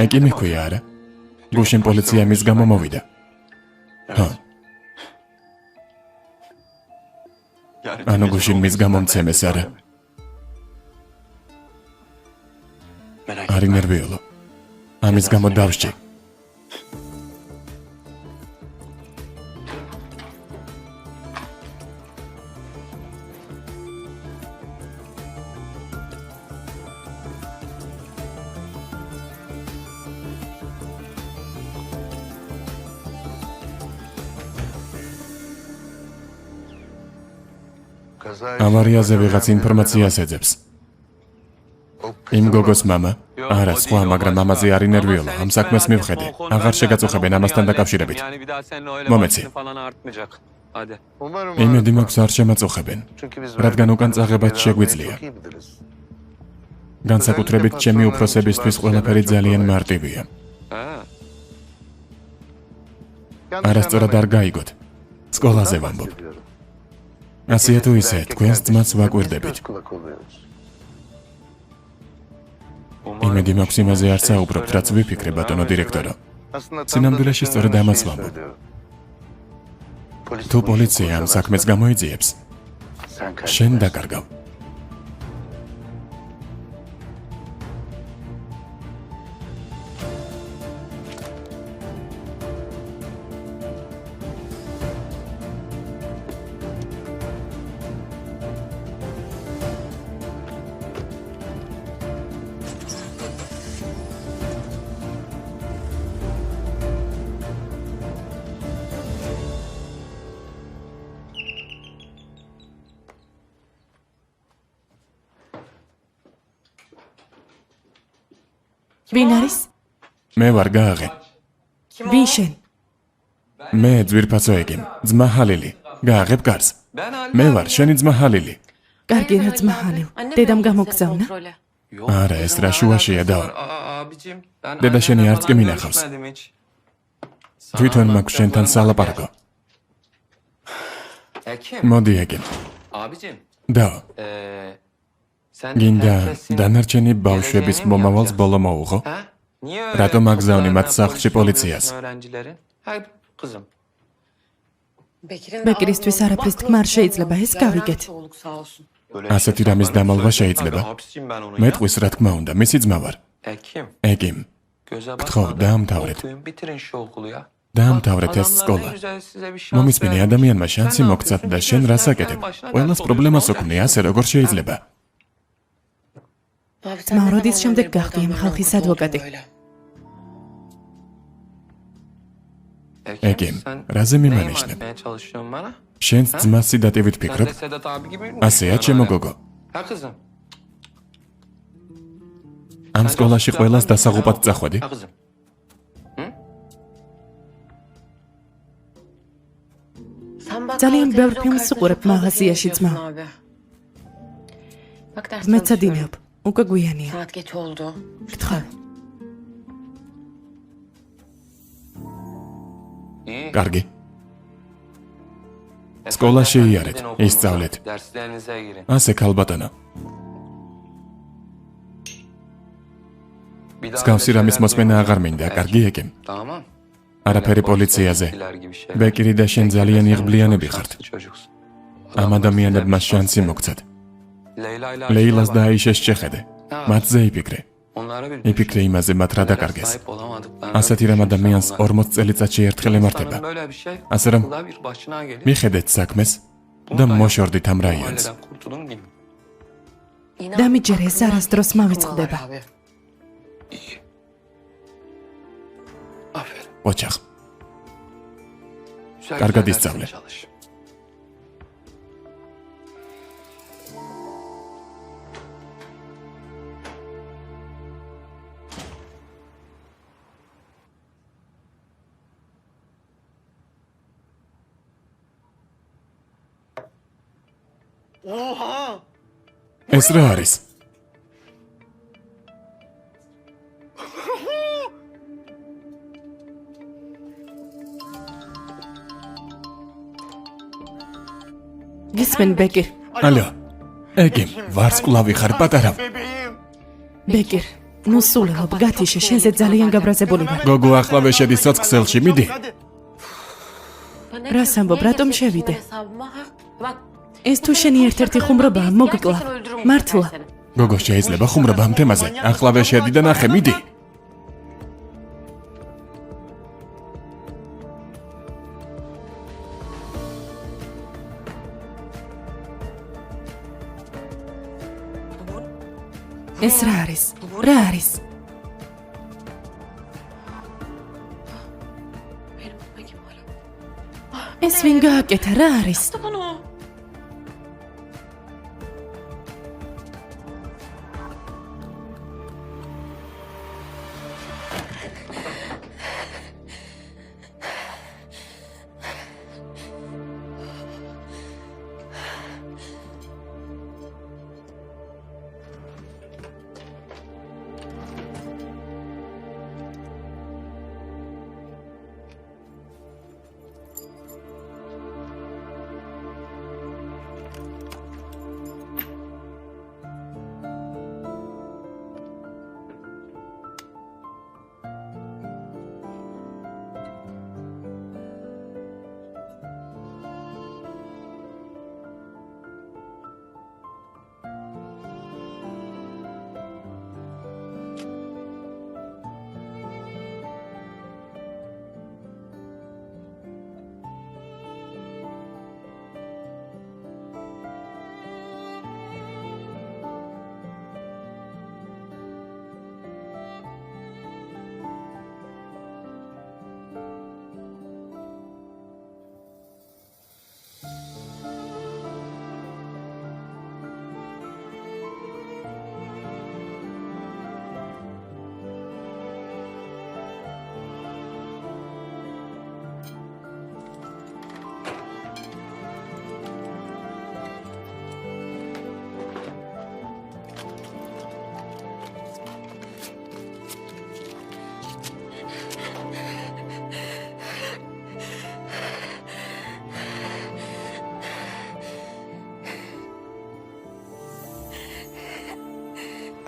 ეკი მიხვია არა? გუშინ პოლიცია მის გამო მოვიდა. ჰა. ანუ გუშინ მის გამო მცემეს არა? არი ნერვიულო. ამის გამო დავსჭი. ავარიაზე ვიღაც ინფორმაციას ეძებს. იმ გოგოს მამა? არა, სხვა, მაგრამ ამაზე არ ინერვიულო. ამ საქმეს მივხედე. აღარ შეგაწუხებენ ამასთან დაკავშირებით. მომეცი. იმედი მაქვს არ შემაწუხებენ, რადგან უკან წაღებაც შეგვიძლია. განსაკუთრებით ჩემი უფროსებისთვის ყველაფერი ძალიან მარტივია. არასწორად არ გაიგოთ. სკოლაზე ვამბობ. ასეა თუ ისე, თქვენს ძმას ვაკვირდებით. იმედი მაქვს იმაზე არ საუბრობთ, რაც ვიფიქრე, ბატონო დირექტორო. სინამდვილეში სწორედ ამას ვამბობ. თუ პოლიცია ამ საქმეს გამოიძიებს, შენ დაკარგავ. ვინ არის? მე ვარ გააღე. ვინ შენ? მე ძვირფასო ეგიმ, ძმა ჰალილი. გააღებ კარს. მე ვარ შენი ძმა ჰალილი. კარგი რა ძმა ჰალილ. დედამ გამოგზავნა? არა, ეს რა შუაშია და დედა შენი არც კი მინახავს. თვითონ მაქვს შენთან სალაპარაკო. მოდი ეგიმ. და გინდა დანარჩენი ბავშვების მომავალს ბოლო მოუღო? რატომ აგზავნი მათ სახლში პოლიციას? ბეკირისთვის არაფრის თქმა არ შეიძლება, ეს გავიგეთ. ასეთი რამის დამალვა შეიძლება? მეტყვის რა თქმა უნდა, მისი ძმა ვარ. ეგიმ. გთხოვ, დაამთავრეთ. დაამთავრეთ ეს სკოლა. მომისმინე ადამიანმა შანსი მოგცათ და შენ რას აკეთებ? ყველას პრობლემას ოქმნი, ასე როგორ შეიძლება? ძმა როდის შემდეგ გახდი ამ ხალხის ადვოკატი? ეგიმ, რაზე მიმანიშნებ? შენს ძმას სიდატივით ფიქრობ? ასეა ჩემო გოგო. ამ სკოლაში ყველას დასაღუპად წახვედი? ძალიან ბევრ ფილმს უყურებ მაღაზიაში ძმა. მეცადინეობ, უკვე გვიანია. გთხოვ. კარგი. სკოლაში იარეთ, ისწავლეთ. ასე ქალბატონო. მსგავსი რამის მოსმენა აღარ მინდა, კარგი ეგემ. არაფერი პოლიციაზე. ბეკირი და შენ ძალიან იღბლიანები ხართ. ამ ადამიანებმა შანსი მოგცათ. ლეილას და აიშეს შეხედე. მათზე იფიქრე. იფიქრე იმაზე, მათ რა დაკარგეს. ასეთი რამ ადამიანს 40 წელიწადში ერთხელ ემართება. ასე რომ მიხედეთ საქმეს და მოშორდით ამ რაიონს. დამიჯერე ეს არასდროს მავიწყდება. ოჩახ. კარგად ისწავლე. ეს რა არის? გისმენ ბეკერ. ალო. ეგემ, ვარსკვლავი ხარ პატარავ. ბეკერ, ნუ სულელობ, გათიშე, შენზე ძალიან გაბრაზებული ვარ. გოგო ახლავე შედის სოციქსელში, მიდი. რას ამბობ, რატომ შევიდე? ეს თუ შენი ერთ-ერთი ხუმრობაა, მოგკლა. მართლა. გოგო შეიძლება ხუმრობა ამ თემაზე. ახლავე შედი და ნახე, მიდი. ეს რა არის? რა არის? ეს ვინ გააკეთა, რა არის?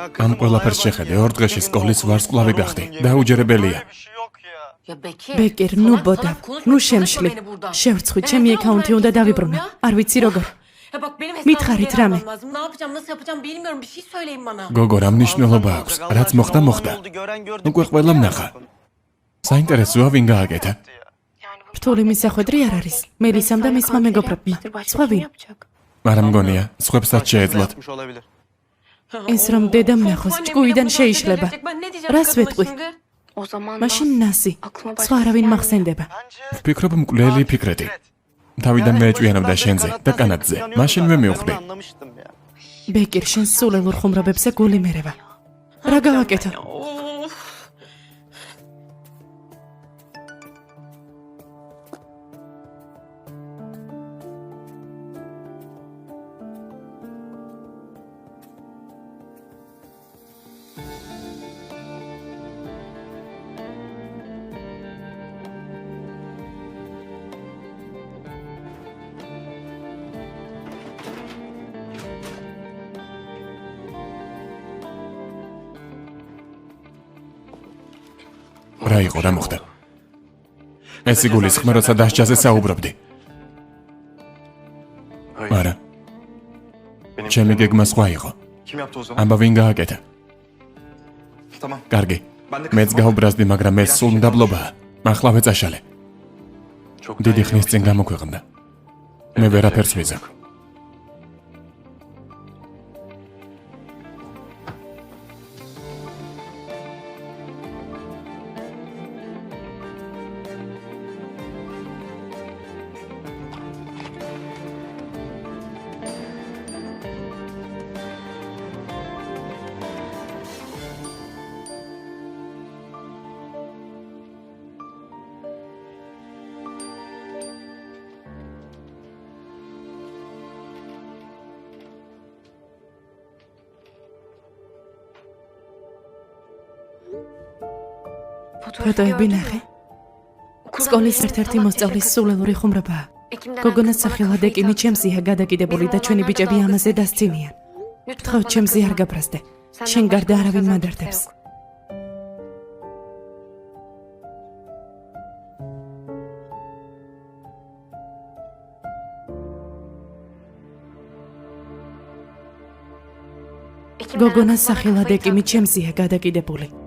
ამ ყველაფერს შეხედე, 2 დღეში სკოლის ვარსკვლავი გახდი. დაუჯერებელია. ბეკერ, ნუ ბოდა, ნუ შემშლი. შევრცხვი, ჩემი აკაუნთი უნდა დავიბრუნე. არ ვიცი როგორ. მითხარით რამე. გოგო, რა მნიშვნელობა აქვს? რაც მოხდა, მოხდა. უკვე ყველამ ნახა. საინტერესოა ვინ გააკეთა. რთული მისახვედრი არ არის. მელისამ და მისმა მეგობრებმა. სხვა ვინ? არა მგონია, სხვებსაც შეეძლოთ. ეს რომ დედამ ნახოს, ჭკუიდან შეიშლება. რას ვეტყვი? მაშინ ნასი. სხვა არავინ მახსენდება. ვფიქრობ მკვლელი ფიქრეთი. თავიდან მეეჭვიანობდა შენზე და კანადზე. მაშინვე მივხვდი. ბეკერ, შენ სულელურ ხუმრობებზე გული მერევა. რა გავაკეთო? რა იყო, რა მოხდა? ეს იგულისხმე, როცა დასჯაზე საუბრობდი. არა. ჩემი გეგმა სხვა იყო. ამბა ვინ გააკეთა? კარგი. მეც გავბრაზდი, მაგრამ ეს სულ მდაბლობაა. ახლავე წაშალე. დიდი ხნის წინ გამოქვეყნდა. მე ვერაფერს ვიზამ. ფოტოები ნახე. სკოლის ერთ-ერთი მოსწავლის სულელური ხუმრობაა. გოგონას სახელად ეკიმი ჩემზეა გადაკიდებული და ჩვენი ბიჭები ამაზე დასცინიან. გთხოვ, ჩემზე არ გაბრაზდე. შენ გარდა არავინ მადარდებს. გოგონას სახელად ეკიმი ჩემზეა გადაკიდებული.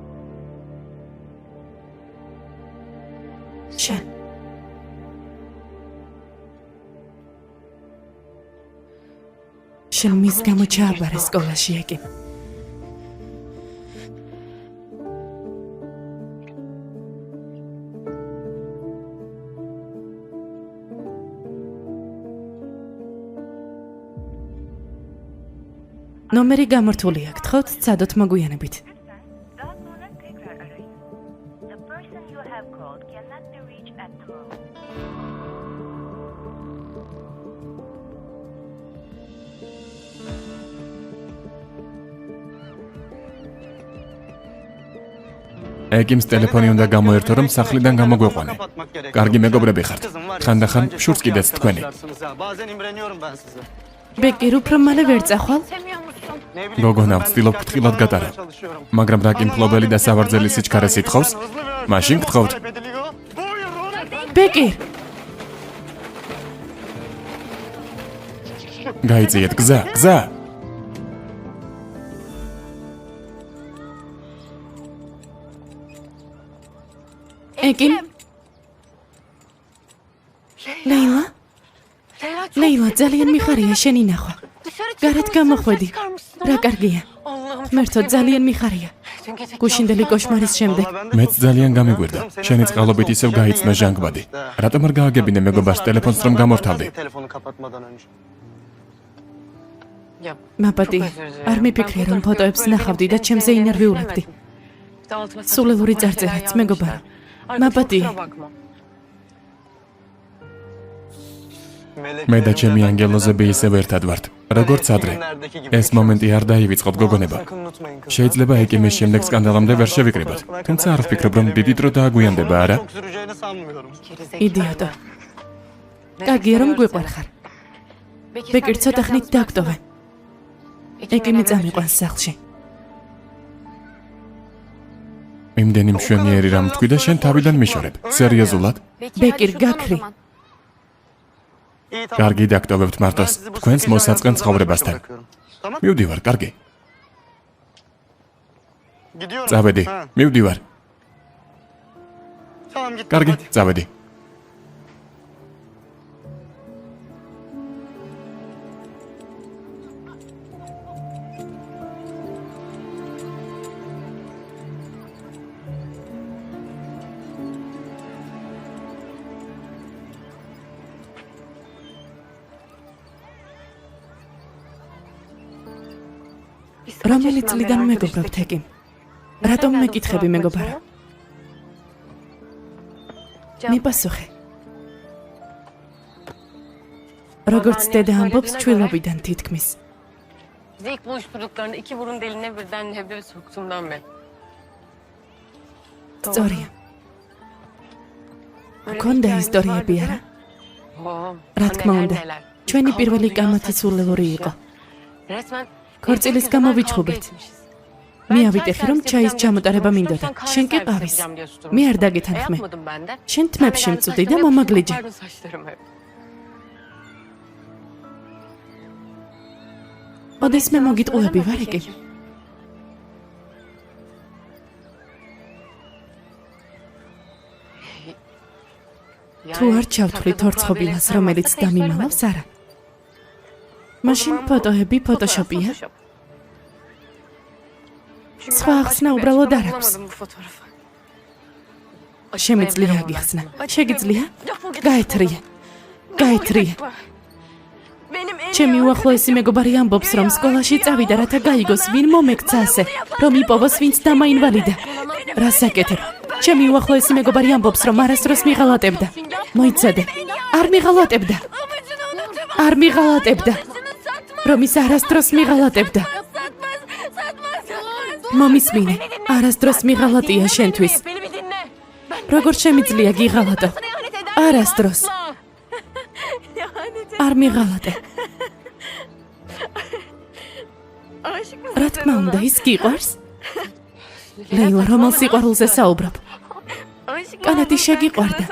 შენ მის გამო ჩააბარე სკოლაში ეკიმ. ნომერი გამორთულია, გთხოვთ სცადოთ მოგვიანებით. ეკიმს ტელეფონი უნდა გამოერთო, რომ სახლიდან გამოგვეყვანე. კარგი მეგობრები ხართ. ხანდახან შურს კიდეც თქვენი. ბეკერ, უფრო მალე ვერ წახვალ? გოგონა, ვცდილობ ფრთხილად გატარო. მაგრამ რა კი მფლობელი და სავარძელი სიჩქარე სიტყავს? მაშინ გთხოვთ. ბეკერ! გაიწიეთ გზა, გზა! ეკიმ? ლეილა? ლეილა, ძალიან მიხარია შენი ნახვა. გარეთ გამოხვედი. რა კარგია. ღმერთო, ძალიან მიხარია. გუშინდელი კოშმარის შემდეგ. მეც ძალიან გამიგვირდა. შენი წყალობით ისევ გაიწნა ჟანგბადი. რატომ არ გააგებინე მეგობარს ტელეფონს რომ გამორთავდი? მაპატი, არ მიფიქრე რომ ფოტოებს ნახავდი და ჩემზე ინერვიულებდი. სულელური წარწერაც, მეგობარო. მაპატი. მე და ჩემი ანგელოზები ისევ ერთად ვართ. როგორც ადრე. ეს მომენტი არ დაივიწყოთ, გოგონება. შეიძლება ეკიმის შემდეგ სკანდალამდე ვერ შევიკრიბოთ. თუმცა არ ვფიქრობ, რომ დიდი დრო დააგვიანდება, არა? იდიოტო. კარგია რომ გვიყვარხარ. ბეკერ, ცოტა ხნით დაგტოვე. ეკიმი წამიყვანს სახლში. იმდენი მშვენიერი რამ თქვი და შენ თავიდან მიშორებ. სერიოზულად? ბეკერ, გაქრი. კარგი, დაგტოვებთ მარტოს. თქვენს მოსაწყენ ცხოვრებასთან. მივდივარ, კარგი. წავედი, მივდივარ. კარგი, წავედი. რომელი წლიდან მეგობრობთ ეკიმ? რატომ მეკითხები, მეგობარო? მიპასუხე. როგორც დედა ამბობს, ჩვილობიდან თითქმის. İlk buluşturduklarında iki burun deliğine birden hebebe soktuğumdan beri. სწორია. გქონდა ისტორიები, არა? რა თქმა უნდა. ჩვენი პირველი კამათი სულელური იყო. Resmen ქორწილის გამო ვიჩხუბეთ. მე ავიტეხე, რომ ჩაის ჩამოტარება მინდოდა. შენ კი ყავის. მე არ დაგეთანხმე. შენ თმებში მწვდი და მომაგლიჯე. ოდესმე მოგიტყუები ვარ ეკი. თუ არ ჩავთვლით ორცხობილას, რომელიც დამიმალავს, არა. მაშინ ფოტოები ფოტოშოპია. სხვა ახსნა უბრალოდ არ აქვს. შემიძლია გიხსნა. შეგიძლია? გაეთრიე. გაეთრიე. ჩემი უახლოესი მეგობარი ამბობს, რომ სკოლაში წავიდა, რათა გაიგოს, ვინ მომექცა ასე, რომ იპოვოს ვინც დამაინვალიდა. რას აკეთებ? ჩემი უახლოესი მეგობარი ამბობს, რომ არასდროს მიღალატებდა. მოიცადე. არ მიღალატებდა. არ მიღალატებდა. რომ ის არასდროს მიღალატებდა. მომისმინე, არასდროს მიღალატია შენთვის. როგორ შემიძლია გიღალატო? არასდროს. არ მიღალატე. რა თქმა უნდა, ის გიყვარს? ლეილა, რომელ სიყვარულზე საუბრობ? კანადი შეგიყვარდა.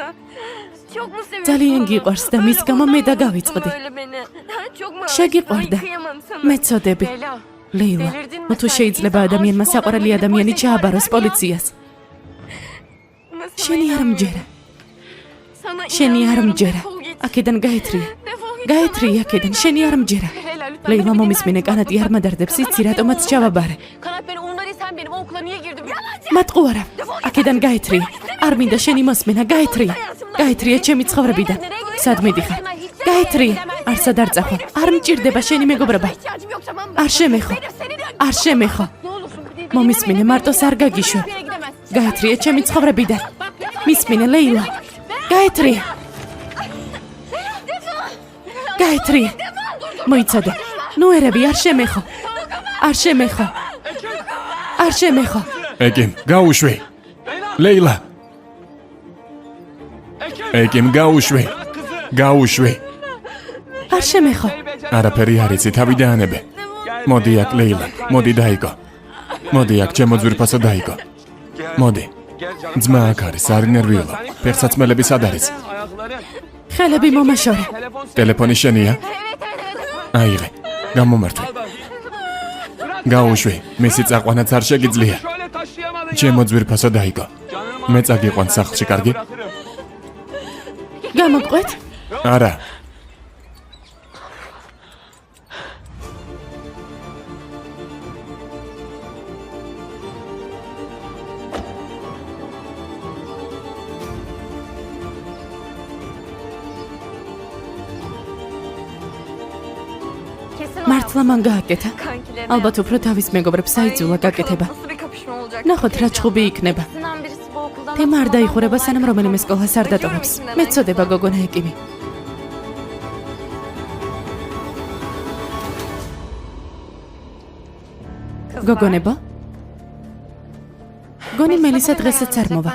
ძალიან გიყვარს და მის გამო მე დაგავიწყდი. შეგიყვარდა. მე წოდები. ლეილა, თუ შეიძლება ადამიანმა საყვარელი ადამიანი ჩააბაროს პოლიციას. შენი არ მჯერა. შენი არ მჯერა. აქედან გაეთრიე. გაეთრიე აქედან, შენი არ მჯერა. ლეილა, მომისმინე, კანადი არ მადარდებს, იცი რატომაც ჩავაბარე. მატყუარა, აქედან გაეთრიე. არ მინდა შენი მოსმენა, გაეთრიე. გაეთრიე ჩემი ცხოვრებიდან. სად მიდიხარ? გაეთრიე. არსად არ წახვალ. არ მჭირდება შენი მეგობრობა. არ შემეხო. არ შემეხო. მომისმინე, მარტოს არ გაგიშვებ. გაეთრიე ჩემი ცხოვრებიდან. მისმინე, ლეილა. გაეთრიე. გაეთრიე. მოიცადე. ნუ ერები, არ შემეხო. არ შემეხო. არ შემეხო. ეკიმ, გაუშვი. ლეილა. ეკიმ, გაუშვი. გაუშვი. არ შემეხო. არაფერი არ იცი, თავი დაანებე. მოდი აქ, ლეილა. მოდი დაიგო. მოდი აქ, ჩემო ძვირფასო დაიგო. მოდი. ძმა აქ არის, არ ინერვიულო. ფეხსაცმელები სად არის? ხელები მომაშორე. ტელეფონი შენია? აიღე. გამომართვე. გაუშვი, მისი წაყვანაც არ შეგიძლია. ჩემო ძვირფასო დაიგო. მე წაგიყვან სახლში, კარგი? გამოგყვეთ? არა. მართლა მან გააკეთა? ალბათ უფრო თავის მეგობრებს აიძულა გაკეთება. ნახოთ რა ჩხუბი იქნება. თემა არ დაიხურება, სანამ რომელიმე სკოლას არ დატოვებს. მეწოდება გოგონა ეკიმი. გოგონებო? გონი მელისა დღესაც არ მოვა.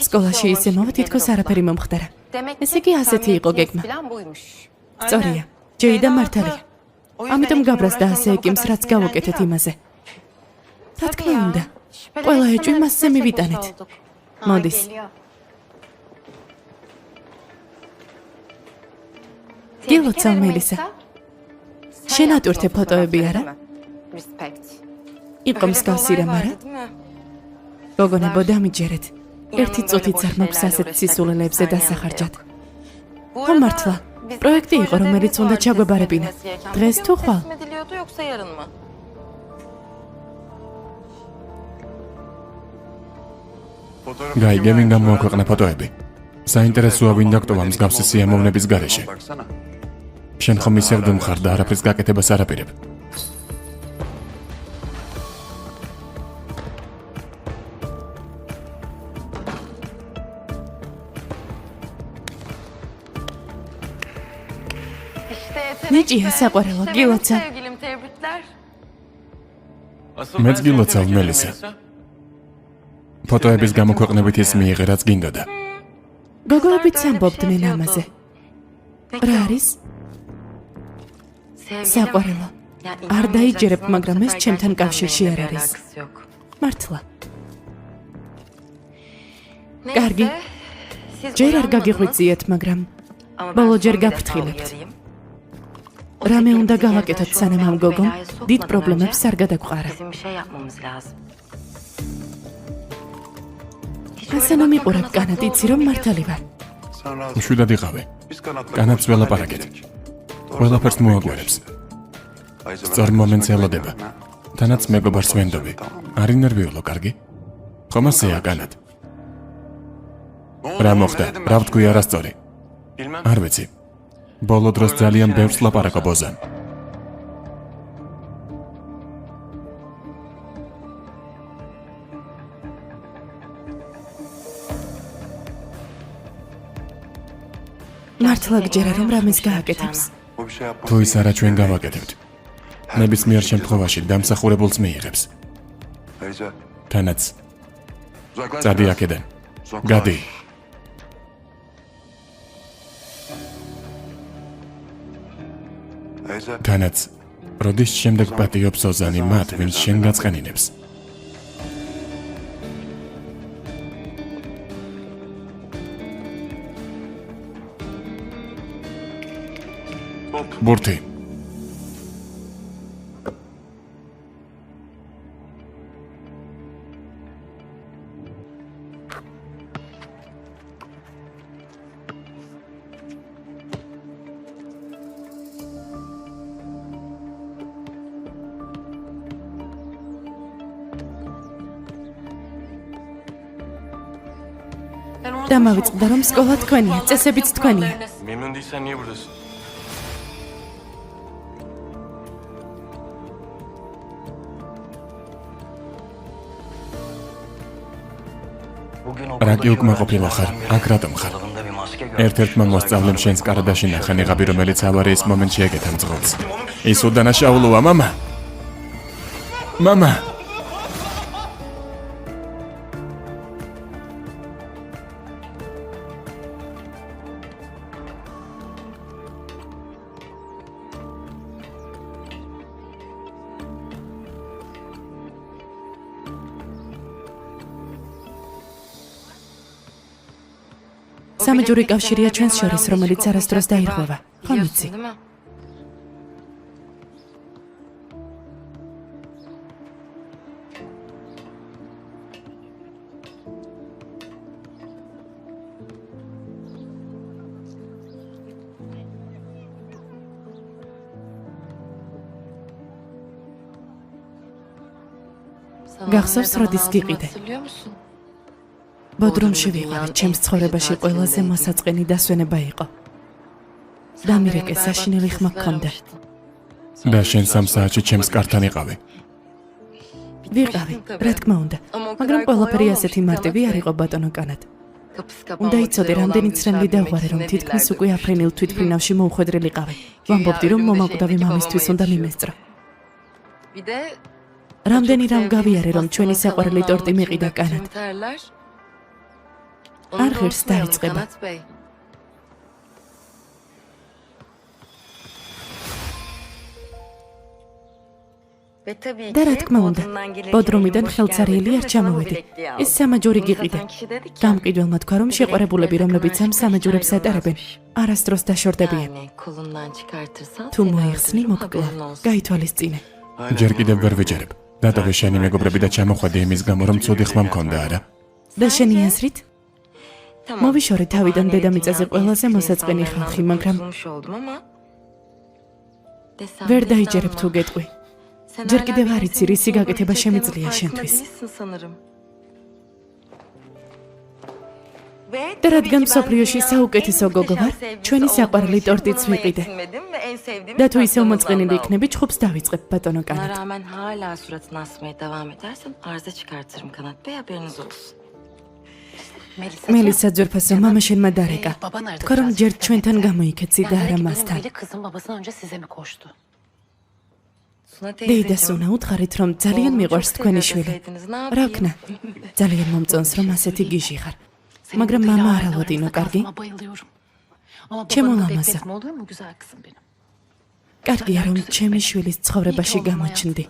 სკოლაში ისე მოვა, თითქოს არაფერი მომხდარა. ესე იგი ასეთი იყო გეგმა. სწორია. ჯეიდა მართალია. ამიტომ გაბრაზდა ასე ეკიმს, რაც გავუკეთეთ იმაზე. რა თქმა უნდა. ყველა ეჭვი მასზე მივიტანეთ. მოდის. გილოცავ მელისა. შენ ატვირთე ფოტოები არა? იყო მსგავსი რამ არა? გოგონებო, დამიჯერეთ. ერთი წუთიც არ მაქვს ასეთ სისულელებზე დასახარჯად. ხო მართლა. პროექტი იყო, რომელიც უნდა ჩაგვებარებინა. დღეს თუ ხვალ? გაიგე, ვინ გამოაქვეყნა ფოტოები? საინტერესოა, ვინ დაკტოვა მსგავსი სიამოვნების გარეშე. შენ ხომ ისევ დუმხარ და არაფერს გაკეთებას არ აპირებ. ნიჭია საყვარელო, გილოცავ. მეც გილოცავ მელისა. ფოტოების გამოქვეყნებით ის მიიღე, რაც გინდოდა. გოგოებიც ამბობდნენ ამაზე. რა არის? საყვარელო. არ დაიჯერებ, მაგრამ ეს ჩემთან კავშირში არ არის. მართლა. კარგი. ჯერ არ გაგიღვიძიეთ, მაგრამ ბოლო ჯერ გაფრთხილებთ. რამე უნდა გავაკეთოთ, სანამ ამ გოგომ დიდ პრობლემებს არ გადაგვყარა. ასე ნომიყურებ, კანად, იცი რომ მართალი ვარ. მშვიდად იყავი. კანაპს ველაპარაკეთ. ყველაფერს მოაგვარებს. სწორ მომენტს ელოდება. თანაც მეგობარს ვენდობი. არ ინერვიულო, კარგი? ხომ ასეა, კანად? რა მოხდა? რა ვთქვი არასწორი? არ ვიცი. ბოლო დროს ძალიან ბევრს ლაპარაკობ ოზან. მართლა გჯერა რომ რამეს გააკეთებს. თუ ის არა ჩვენ გავაკეთებთ. ნებისმიერ შემთხვევაში დამსახურებულს მიიღებს. თანაც წადი აქედან. გადი. თანაც როდის შემდეგ პატიობს ოზანი მათ, ვინც შენ გაწყენინებს. ბურთი. დამავიწყდა რომ სკოლა თქვენია, წესებიც თქვენია. რაკი უკმაყოფილო ხარ? აქ რატომ ხარ? ერთ-ერთმა მოსწავლემ შენს კარადაში ნახა ნიღაბი, რომელიც ავარიის მომენტში ეკეთა მძღოლს. ის უდანაშაულოა, მამა! მამა! სამეჯური კავშირია ჩვენს შორის, რომელიც არასდროს დაირღვევა. ხომ იცი? გახსოვს, როდის გიყიდე? ბოდრომში ვიყავი, ჩემს ცხოვრებაში ყველაზე მოსაწყენი დასვენება იყო. დამირეკე საშინელი ხმა გქონდა. და შენ 3 საათში ჩემს კართან იყავი. ვიყავი, რა თქმა უნდა, მაგრამ ყველაფერი ასეთი მარტივი არ იყო, ბატონო კანად. უნდა იცოდე, რამდენი ცრემლი დავღვარე, რომ თითქმის უკვე აფრენილ თვითფრინავში მოუხვედრილიყავი. ვამბობდი, რომ მომაკვდავი მამისთვის უნდა მიმესწრო. რამდენი რამ გავიარე, რომ ჩვენი საყვარელი ტორტი მიყიდა კანად. არ ღირს დაიწყება. და რა თქმა უნდა, ბოდრომიდან ხელცარიელი არ ჩამოვედი. ის სამაჯური გიყიდა. გამყიდველმა თქვა, რომ შეყვარებულები, რომლებიც ამ სამაჯურებს ატარებენ, არასდროს დაშორდებიან. თუ მოიხსნი, მოგკლა, გაითვალისწინე. ჯერ კიდევ ვერ ვიჯერებ. დატოვე შენი მეგობრები და ჩამოხვედი იმის გამო, რომ ცუდი ხმა მქონდა, არა? და შენი აზრით? მოვიშორე თავიდან დედამიწაზე ყველაზე მოსაწყენი ხალხი, მაგრამ ვერ დაიჯერებ თუ გეტყვი. ჯერ კიდევ არ იცი, რისი გაკეთება შემიძლია შენთვის. და რადგან მსოფლიოში საუკეთესო გოგო ვარ, ჩვენი საყვარელი ტორტიც ვიყიდე. და თუ ისევ მოწყენილი იქნები, ჩხუბს დავიწყებ, ბატონო კანად. მელისა ძვირფასო, მამა შენმა დარეკა. თქვა, რომ ჯერ ჩვენთან გამოიქეცი და არა მასთან. დეიდას უნდა უთხრით, რომ ძალიან მიყვარს თქვენი შვილი. რა ვქნა? ძალიან მომწონს, რომ ასეთი გიჟი ხარ. მაგრამ მამა არ ალოდინო, კარგი? ჩემო ლამაზო. კარგია, რომ ჩემი შვილის ცხოვრებაში გამოჩნდი.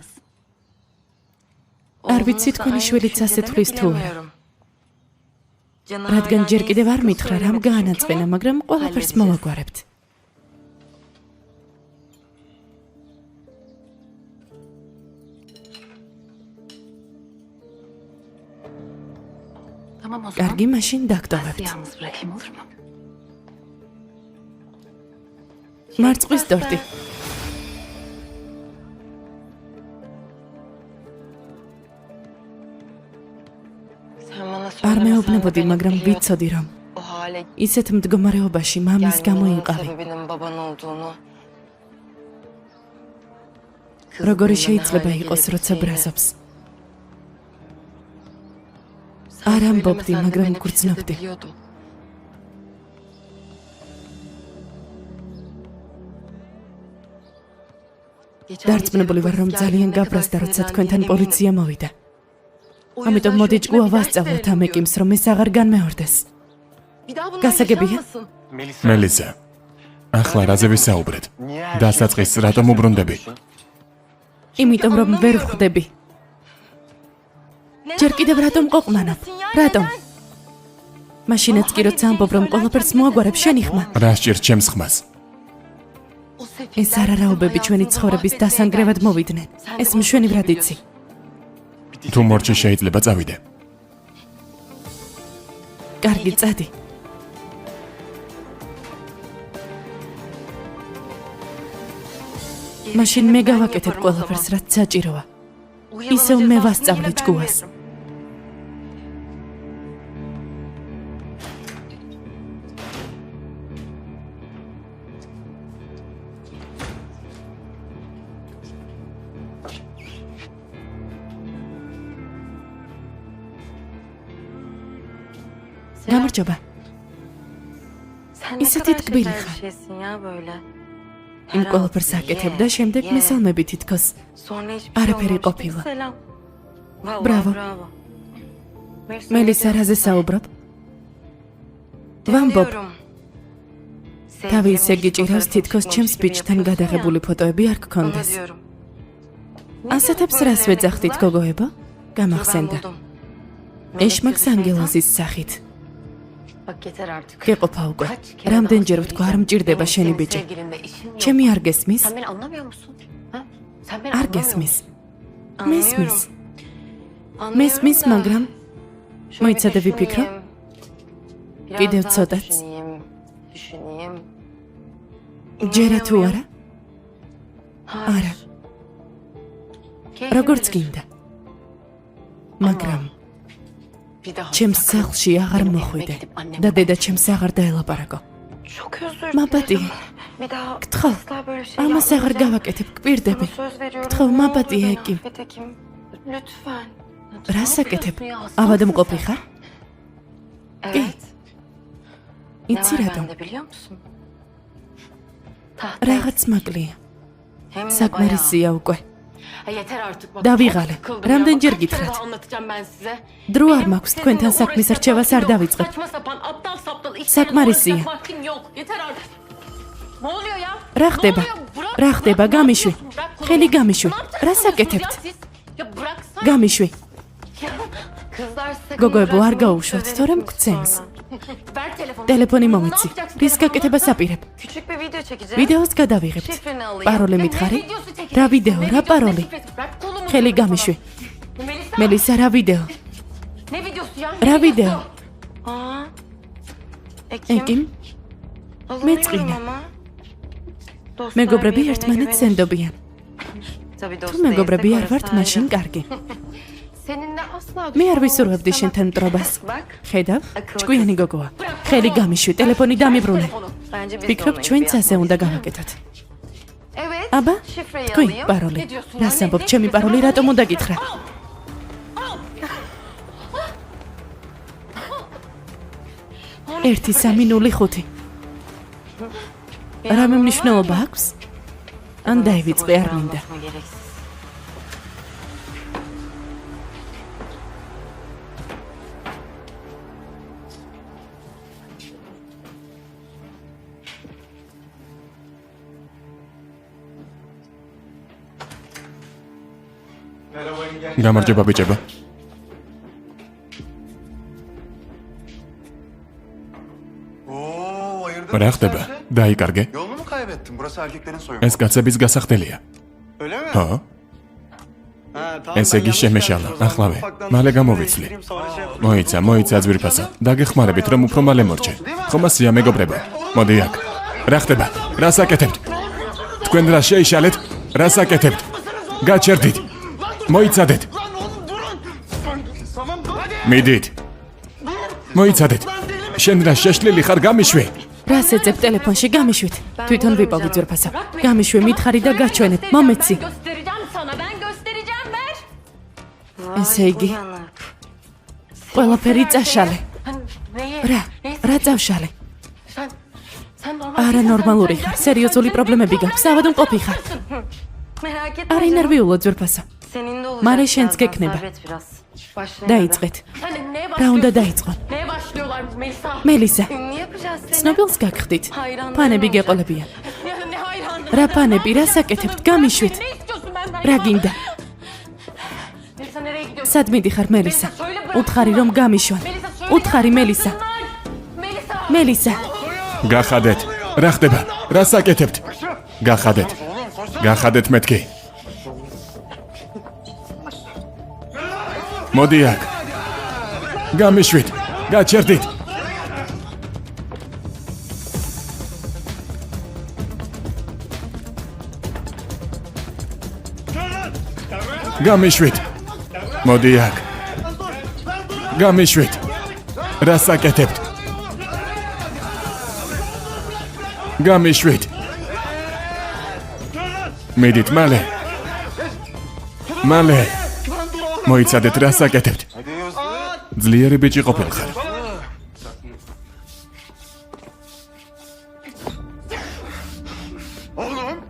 არ ვიცი თქვენი შვილიც ასე თვლის თუ არა. რადგან ჯერ კიდევ არ მითხრა რამ გაანაწყვინა, მაგრამ ყველაფერს მოვაგვარებთ. კარგი, მაშინ დაგტოვებთ. მარწყვის ტორტი. არ მეუბნებოდი, მაგრამ ვიცოდი, რომ ისეთ მდგომარეობაში მამის გამო იყავი. როგორი შეიძლება იყოს, როცა ბრაზობს? არ ამბობდი, მაგრამ გრძნობდი. დარწმუნებული ვარ, რომ ძალიან გაბრაზდა, როცა თქვენთან პოლიცია მოვიდა. ამიტომ მოდი ჭკუა ვასწავლოთ ამ ეკიმს, რომ ეს აღარ განმეორდეს. გასაგებია? მელისა, ახლა რაზე ვისაუბრეთ? დასაწყისს რატომ უბრუნდები? იმიტომ რომ ვერ ხვდები. ჯერ კიდევ რატომ ყოყმანობ? რატომ? მაშინაც კი როცა ამბობ, რომ ყველაფერს მოაგვარებ შენი ხმა. რა სჭირს ჩემს ხმას? ეს არარაობები ჩვენი ცხოვრების დასანგრევად მოვიდნენ. ეს მშვენივრად იცი. თუ მორჩი შეიძლება წავიდე. კარგი, წადი. მაშინ მე გავაკეთებ ყველაფერს, რაც საჭიროა. ისევ მე ვასწავლე ჭკუას. გამარჯობა. ისეთი ტკბილი ხარ. იმ ყველაფერს აკეთებ და შემდეგ მესალმები თითქოს. არაფერი ყოფილა. ბრავო. მელისა რაზე საუბრობ? ვამბობ. თავი ისე გიჭირავს, თითქოს ჩემს ბიჭთან გადაღებული ფოტოები არ გქონდეს. ასეთებს რას ვეძახდით, გოგოებო? გამახსენდა. ეშმაკს ანგელოზის სახით. გეყოფა უკვე. რამდენჯერ ვთქვა, არ მჭირდება შენი ბიჭი. ჩემი არ გესმის? არ გესმის. მესმის. მესმის, მაგრამ მოიცადე ვიფიქრო. კიდევ ცოტაც. ჯერა თუ არა? არა. როგორც გინდა. მაგრამ ჩემს სახლში აღარ მოხვიდე და დედა ჩემს აღარ დაელაპარაკო. მაბატია, გთხოვ, ამას აღარ გავაკეთებ, გპირდები. გთხოვ, მაბატია ეკიმ. რას აკეთებ? ავადმყოფი ხარ? კი. იცი რატომ? რაღაც მაკლია. საკმარისია უკვე. დავიღალე. რამდენჯერ გითხრათ? დრო არ მაქვს თქვენთან საქმის რჩევას არ დავიწყებ. საკმარისია. რა ხდება? რა ხდება? გამიშვი. ხელი გამიშვი. რას აკეთებთ? გამიშვი. გოგოებო, არ გაუშვათ, თორემ გცემს. ტელეფონი მომიცი. რის გაკეთებას აპირებ? ვიდეოს გადავიღებთ. პაროლი მითხარი? რა ვიდეო, რა პაროლი? ხელი გამიშვი. მელისა, რა ვიდეო? რა ვიდეო? ეკიმ? მეწყინა. მეგობრები ერთმანეთს ენდობიან. თუ მეგობრები არ ვართ, მაშინ კარგი. მე არ ვისურვებდი შენთან მტრობას. ხედავ? ჭკვიანი გოგოა. ხელი გამიშვი, ტელეფონი დამიბრუნე. ვფიქრობ, ჩვენც ასე უნდა გავაკეთოთ. აბა, თქვი პაროლი. რას ამბობ, ჩემი პაროლი რატომ უნდა გითხრა? ერთი, სამი, ნული, ხუთი. რამე მნიშვნელობა აქვს? ან დაივიწყე, არ მინდა. გამარჯობა ბიჭებო. რა ხდება? დაიკარგე? Yolunu mu kaybettin? Burası erkeklerin soyunma. ეს კაცების გასახდელია. Öyle mi? ხო? ესე იგი შემეშალა, ახლავე. მალე გამოვიცვლი. მოიცა, ძვირფასო. დაგეხმარებით, რომ უფრო მალე მორჩე. ხომ ასია, მეგობრებო? მოდი აქ. რა ხდება? რას აკეთებთ? თქვენ რა შეიშალეთ? რას აკეთებთ? გაჩერდით. მოიცადეთ. მიდით. მოიცადეთ. შენ რა შეშლილი ხარ გამიშვი? რას ეძებ ტელეფონში გამიშვით? თვითონ ვიპოვი ძვირფასო. გამიშვი მითხარი და გაჩვენებ. მომეცი. Göstereceğim sana, ben göstereceğim, ver. ესე იგი, ყველაფერი წაშალე. რა წავშალე? Sen normal არა ნორმალური ხარ. სერიოზული პრობლემები გაქვს. ავად მყოფი ხარ. merak etme. არა ინერვიულო ძვირფასო. Senin de olacak. მარე შენც birazdan, გექნება. sabret biraz. Başlayın. დაიწყეთ. Sen neye რა უნდა başlıyorsun? დაიწყონ? Neye başlıyorlar Melisa? მელისა, Ünlü yapacağız seni. ცნობილს გაგხდით. Hayranların ფანები olacak. გეყოლებიან. Ne hayranlığı? რა ფანები, რა საკეთებთ? გამიშვით. Ne istiyorsun benden? რა ya? გინდა? Melisa nereye gidiyorsun? სად მიდიხარ მელისა? უთხარი რომ გამიშვან. Melisa söyle. უთხარი მელისა. Melisa. მელისა, გახადეთ. რა ხდება? რას აკეთებთ? გახადეთ. გახადეთ მეთქი. მოდი აქ. გამიშვით. გაჩერდით. გამიშვით. მოდი აქ. გამიშვით. რას აკეთებთ? გამიშვით. მიდით მალე. მალე. მოიცადეთ რას აკეთებთ? ძლიერი ბიჭი ყოფილხარ.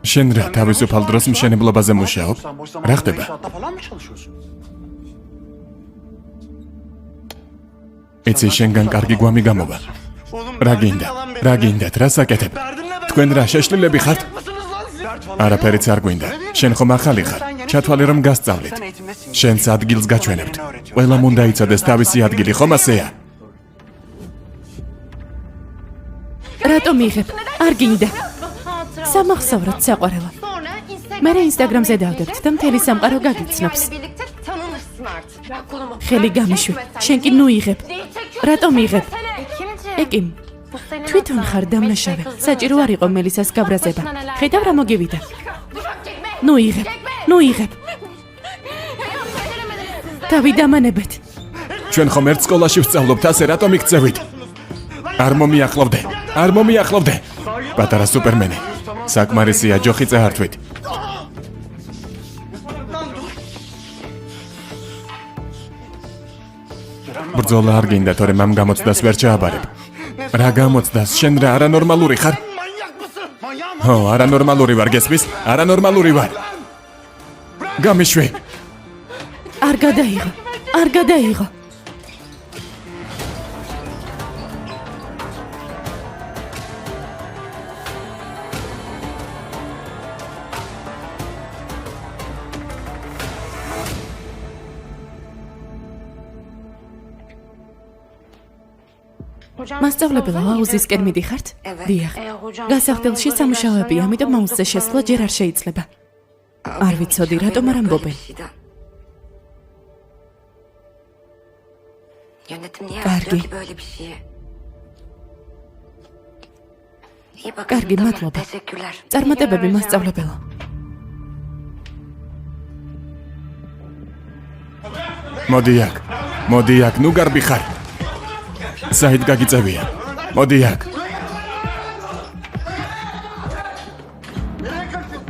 შენ რა თავისუფალ დროს მშენებლობაზე მუშაობ? რა ხდება? falan mı çalışıyorsun? იცი შენგან კარგი გვამი გამოვა. რა გინდა? რა გინდათ? რას აკეთებ? თქვენ რა შეშლილები ხართ? არაფერიც არ გვინდა. შენ ხომ ახალი ხარ. ჩათვალე რომ გასწავლით. შენს ადგილს გაჩვენებთ. ყველამ უნდა იცოდეს თავისი ადგილი, ხომ ასეა? რატომ იღებ? არ გინდა. სამახსოვროდ საყვარელო. მე ინსტაგრამზე დავდებთ და მთელი სამყარო გაგიცნობს. Birlikte tanınırsın artık. Bırak kolumu. ხელი გამიშვი. შენ კი ნუ იღებ. რატომ იღებ? ეკიმ. თვითონ ხარ დამნაშავე. საჭირო არ იყო მელისას გაბრაზება. ხედავ რა მოგივიდა. ნუ იღებ. ნუ იღებ. დავიდამანებეთ. ჩვენ ხომ ერთ სკოლაში ვსწავლობთ, ასე რატომ იქცევით? არ მომიახლოვდე. არ მომიახლოვდე. პატარა სუპერმენი. საკმარისია ჯოხი წაართვით. ბრძოლა არ გინდა, თორემ ამ გამოცდას ვერ ჩააბარებ. რა გამოცდას? შენ რა არანორმალური ხარ? ჰო, არანორმალური ვარ, გესმის? არანორმალური ვარ. გამიშვი. არ გადაიღო. არ გადაიღო. მასწავლებელო, აუზისკენ მიდიხართ? დიახ. გასახდელში სამუშაოები, ამიტომ აუზზე შესვლა ჯერ არ შეიძლება. არ ვიცოდი, რატომ არ ამბობენ. Yönetim niye Kargi. yapıyor ki böyle bir şeyi? İyi bakın. Kargi, tamam, მადლობა. Teşekkürler. წარმატებები მასწავლებელო. მოდი აქ. მოდი აქ, ნუ გარბი ხარ. საით გაგიწევია. მოდი აქ.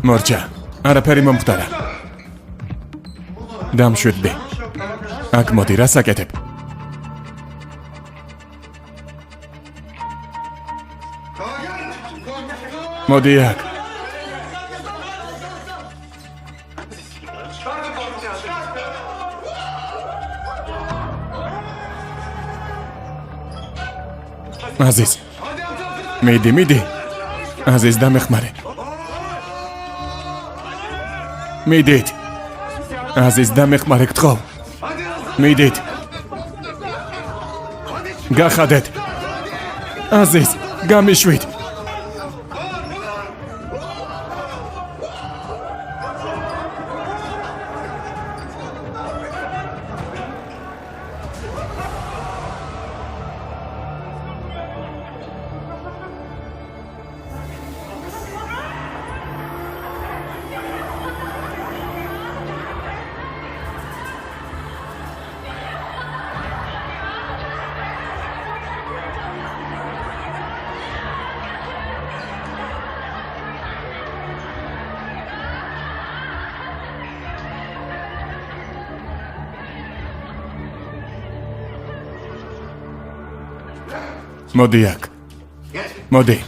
მორჩა, არაფერი მომხდარა. დამშვიდდი. აქ მოდი, რა საკეთებ? მოდი აქ. აზიზ. მიდი. აზიზ დამეხმარე. მიდით. აზიზ დამეხმარე გთხოვ. მიდით. გახადეთ. აზიზ, გამიშვით. მოდი აქ. მოდი.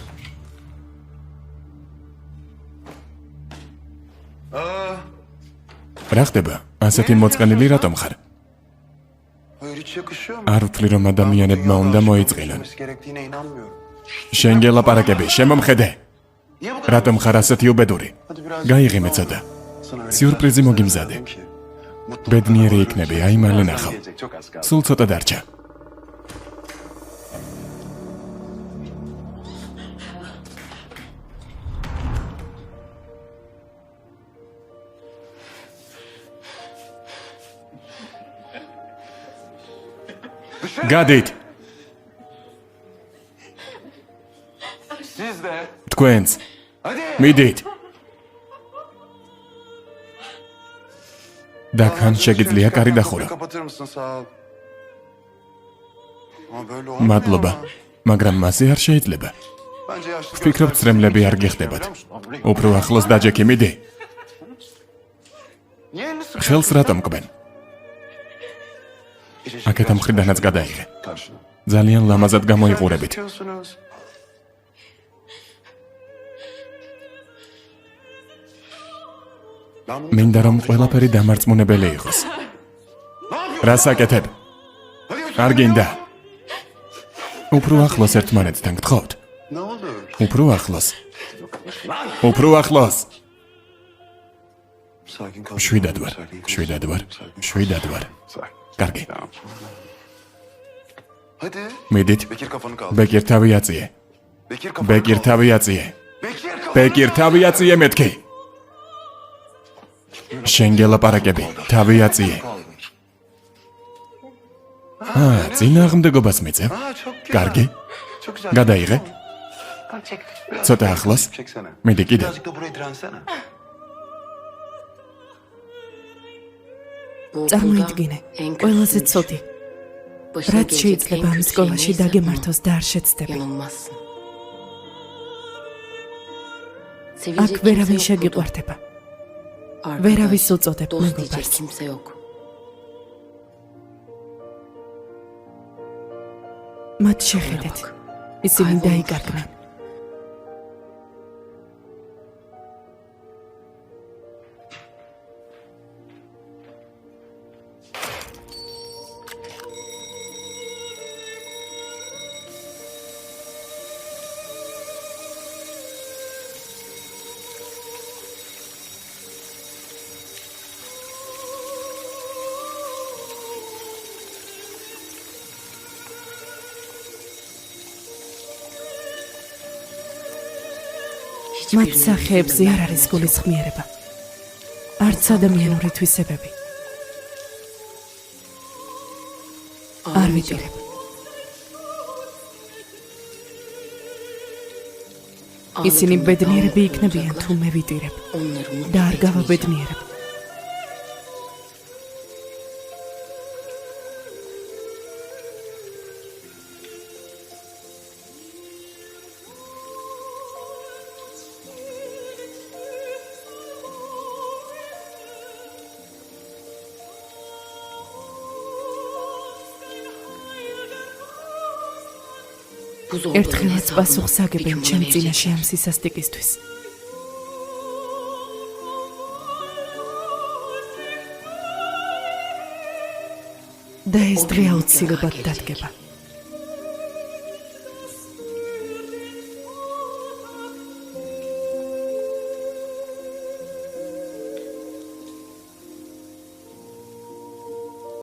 რა ხდება? ასეთი მოწყენილი რატომ ხარ? Hayır hiç yakışıyor mu? არ ვთვლი რომ ადამიანებმა უნდა მოიწყინონ. Yapılması gerektiğine inanmıyorum. შენ გელაპარაკები, შემომხედე. Niye bu kadar? რატომ ხარ ასეთი უბედური? Hadi biraz გაიღიმე ცოტა. Sana öyle Sürprizi güzel mogimzade. söyledim ki, mutluluktan ბედნიერი alırım. იქნები, აი მალე ნახავ. Gelecek, çok az kaldı. სულ ცოტა დარჩა. გადით, Siz de. თქვენც, Hadi. მიდით. დაქან შეგიძლია კარი დახურო. Kapatır mısın sağ ol. Ama böyle olmuyor მადლობა. ama. მაგრამ მასე არ შეიძლება. Bence yaşlı ვფიქრობ göstergesi წრემლები bir არ şey გიხდებათ. biliyor musun? უფრო ახლოს დაჯექი, მიდი. Niye elini sıkıyorsun? ხელს რატომ კვენ? აქეთ ამ მხრიდანაც გადაიღე. Karşına. ძალიან ლამაზად გამოიყურებით. Sıkıyorsunuz. Ben bunu მინდა რომ ყველაფერი დამარწმუნებელი იყოს. რა საკეთებ? არ გინდა. უფრო ახლოს ერთმანეთთან გთხოვთ. Ne oldu? უფრო ახლოს. უფრო ახლოს. Sakin kal. შვიდად ვარ. Sakin kal. შვიდად ვარ. Sakin. შვიდად ვარ. Sakin. კარგი. Tamam. Hadi. მიდით. Bekir kafanı kaldır. ბეკირ თავი აწიე. Bekir kafanı ბეკირ kaldır. თავი აწიე. Bekir kafanı ბეკირ თავი აწიე მეთქი. შენ გელაპარაკები, თავი აწიე. kaldır. წინააღმდეგობას მიწევ. Aa çok güzel. კარგი. Çok güzel. გადაიღე. Tamam çek. ცოტა ახლოს. Çeksene. მიდი კიდე. Birazcık da buraya dirensene. წარმოიდგინე, ყველაზე ცუდი, რაც შეიძლება ამ სკოლაში დაგემართოს და არ შეცდები. აქ ვერავინ შეგიყვარდება. ვერავის უწოდებ მეგობარს. მათ შეხედეთ. ისინი დაიკარგნენ. მათ სახეებზე არ არის გულისხმიერება. არც ადამიანური თვისებები. არ ვიტირებ. ისინი ბედნიერები იქნებიან თუ მე ვიტირებ და არ გავაბედნიერებ. ერთხელაც პასუხს აგებენ ჩემ წინაშე ამ სისასტიკისთვის. და ეს დღე აუცილებლად დადგება.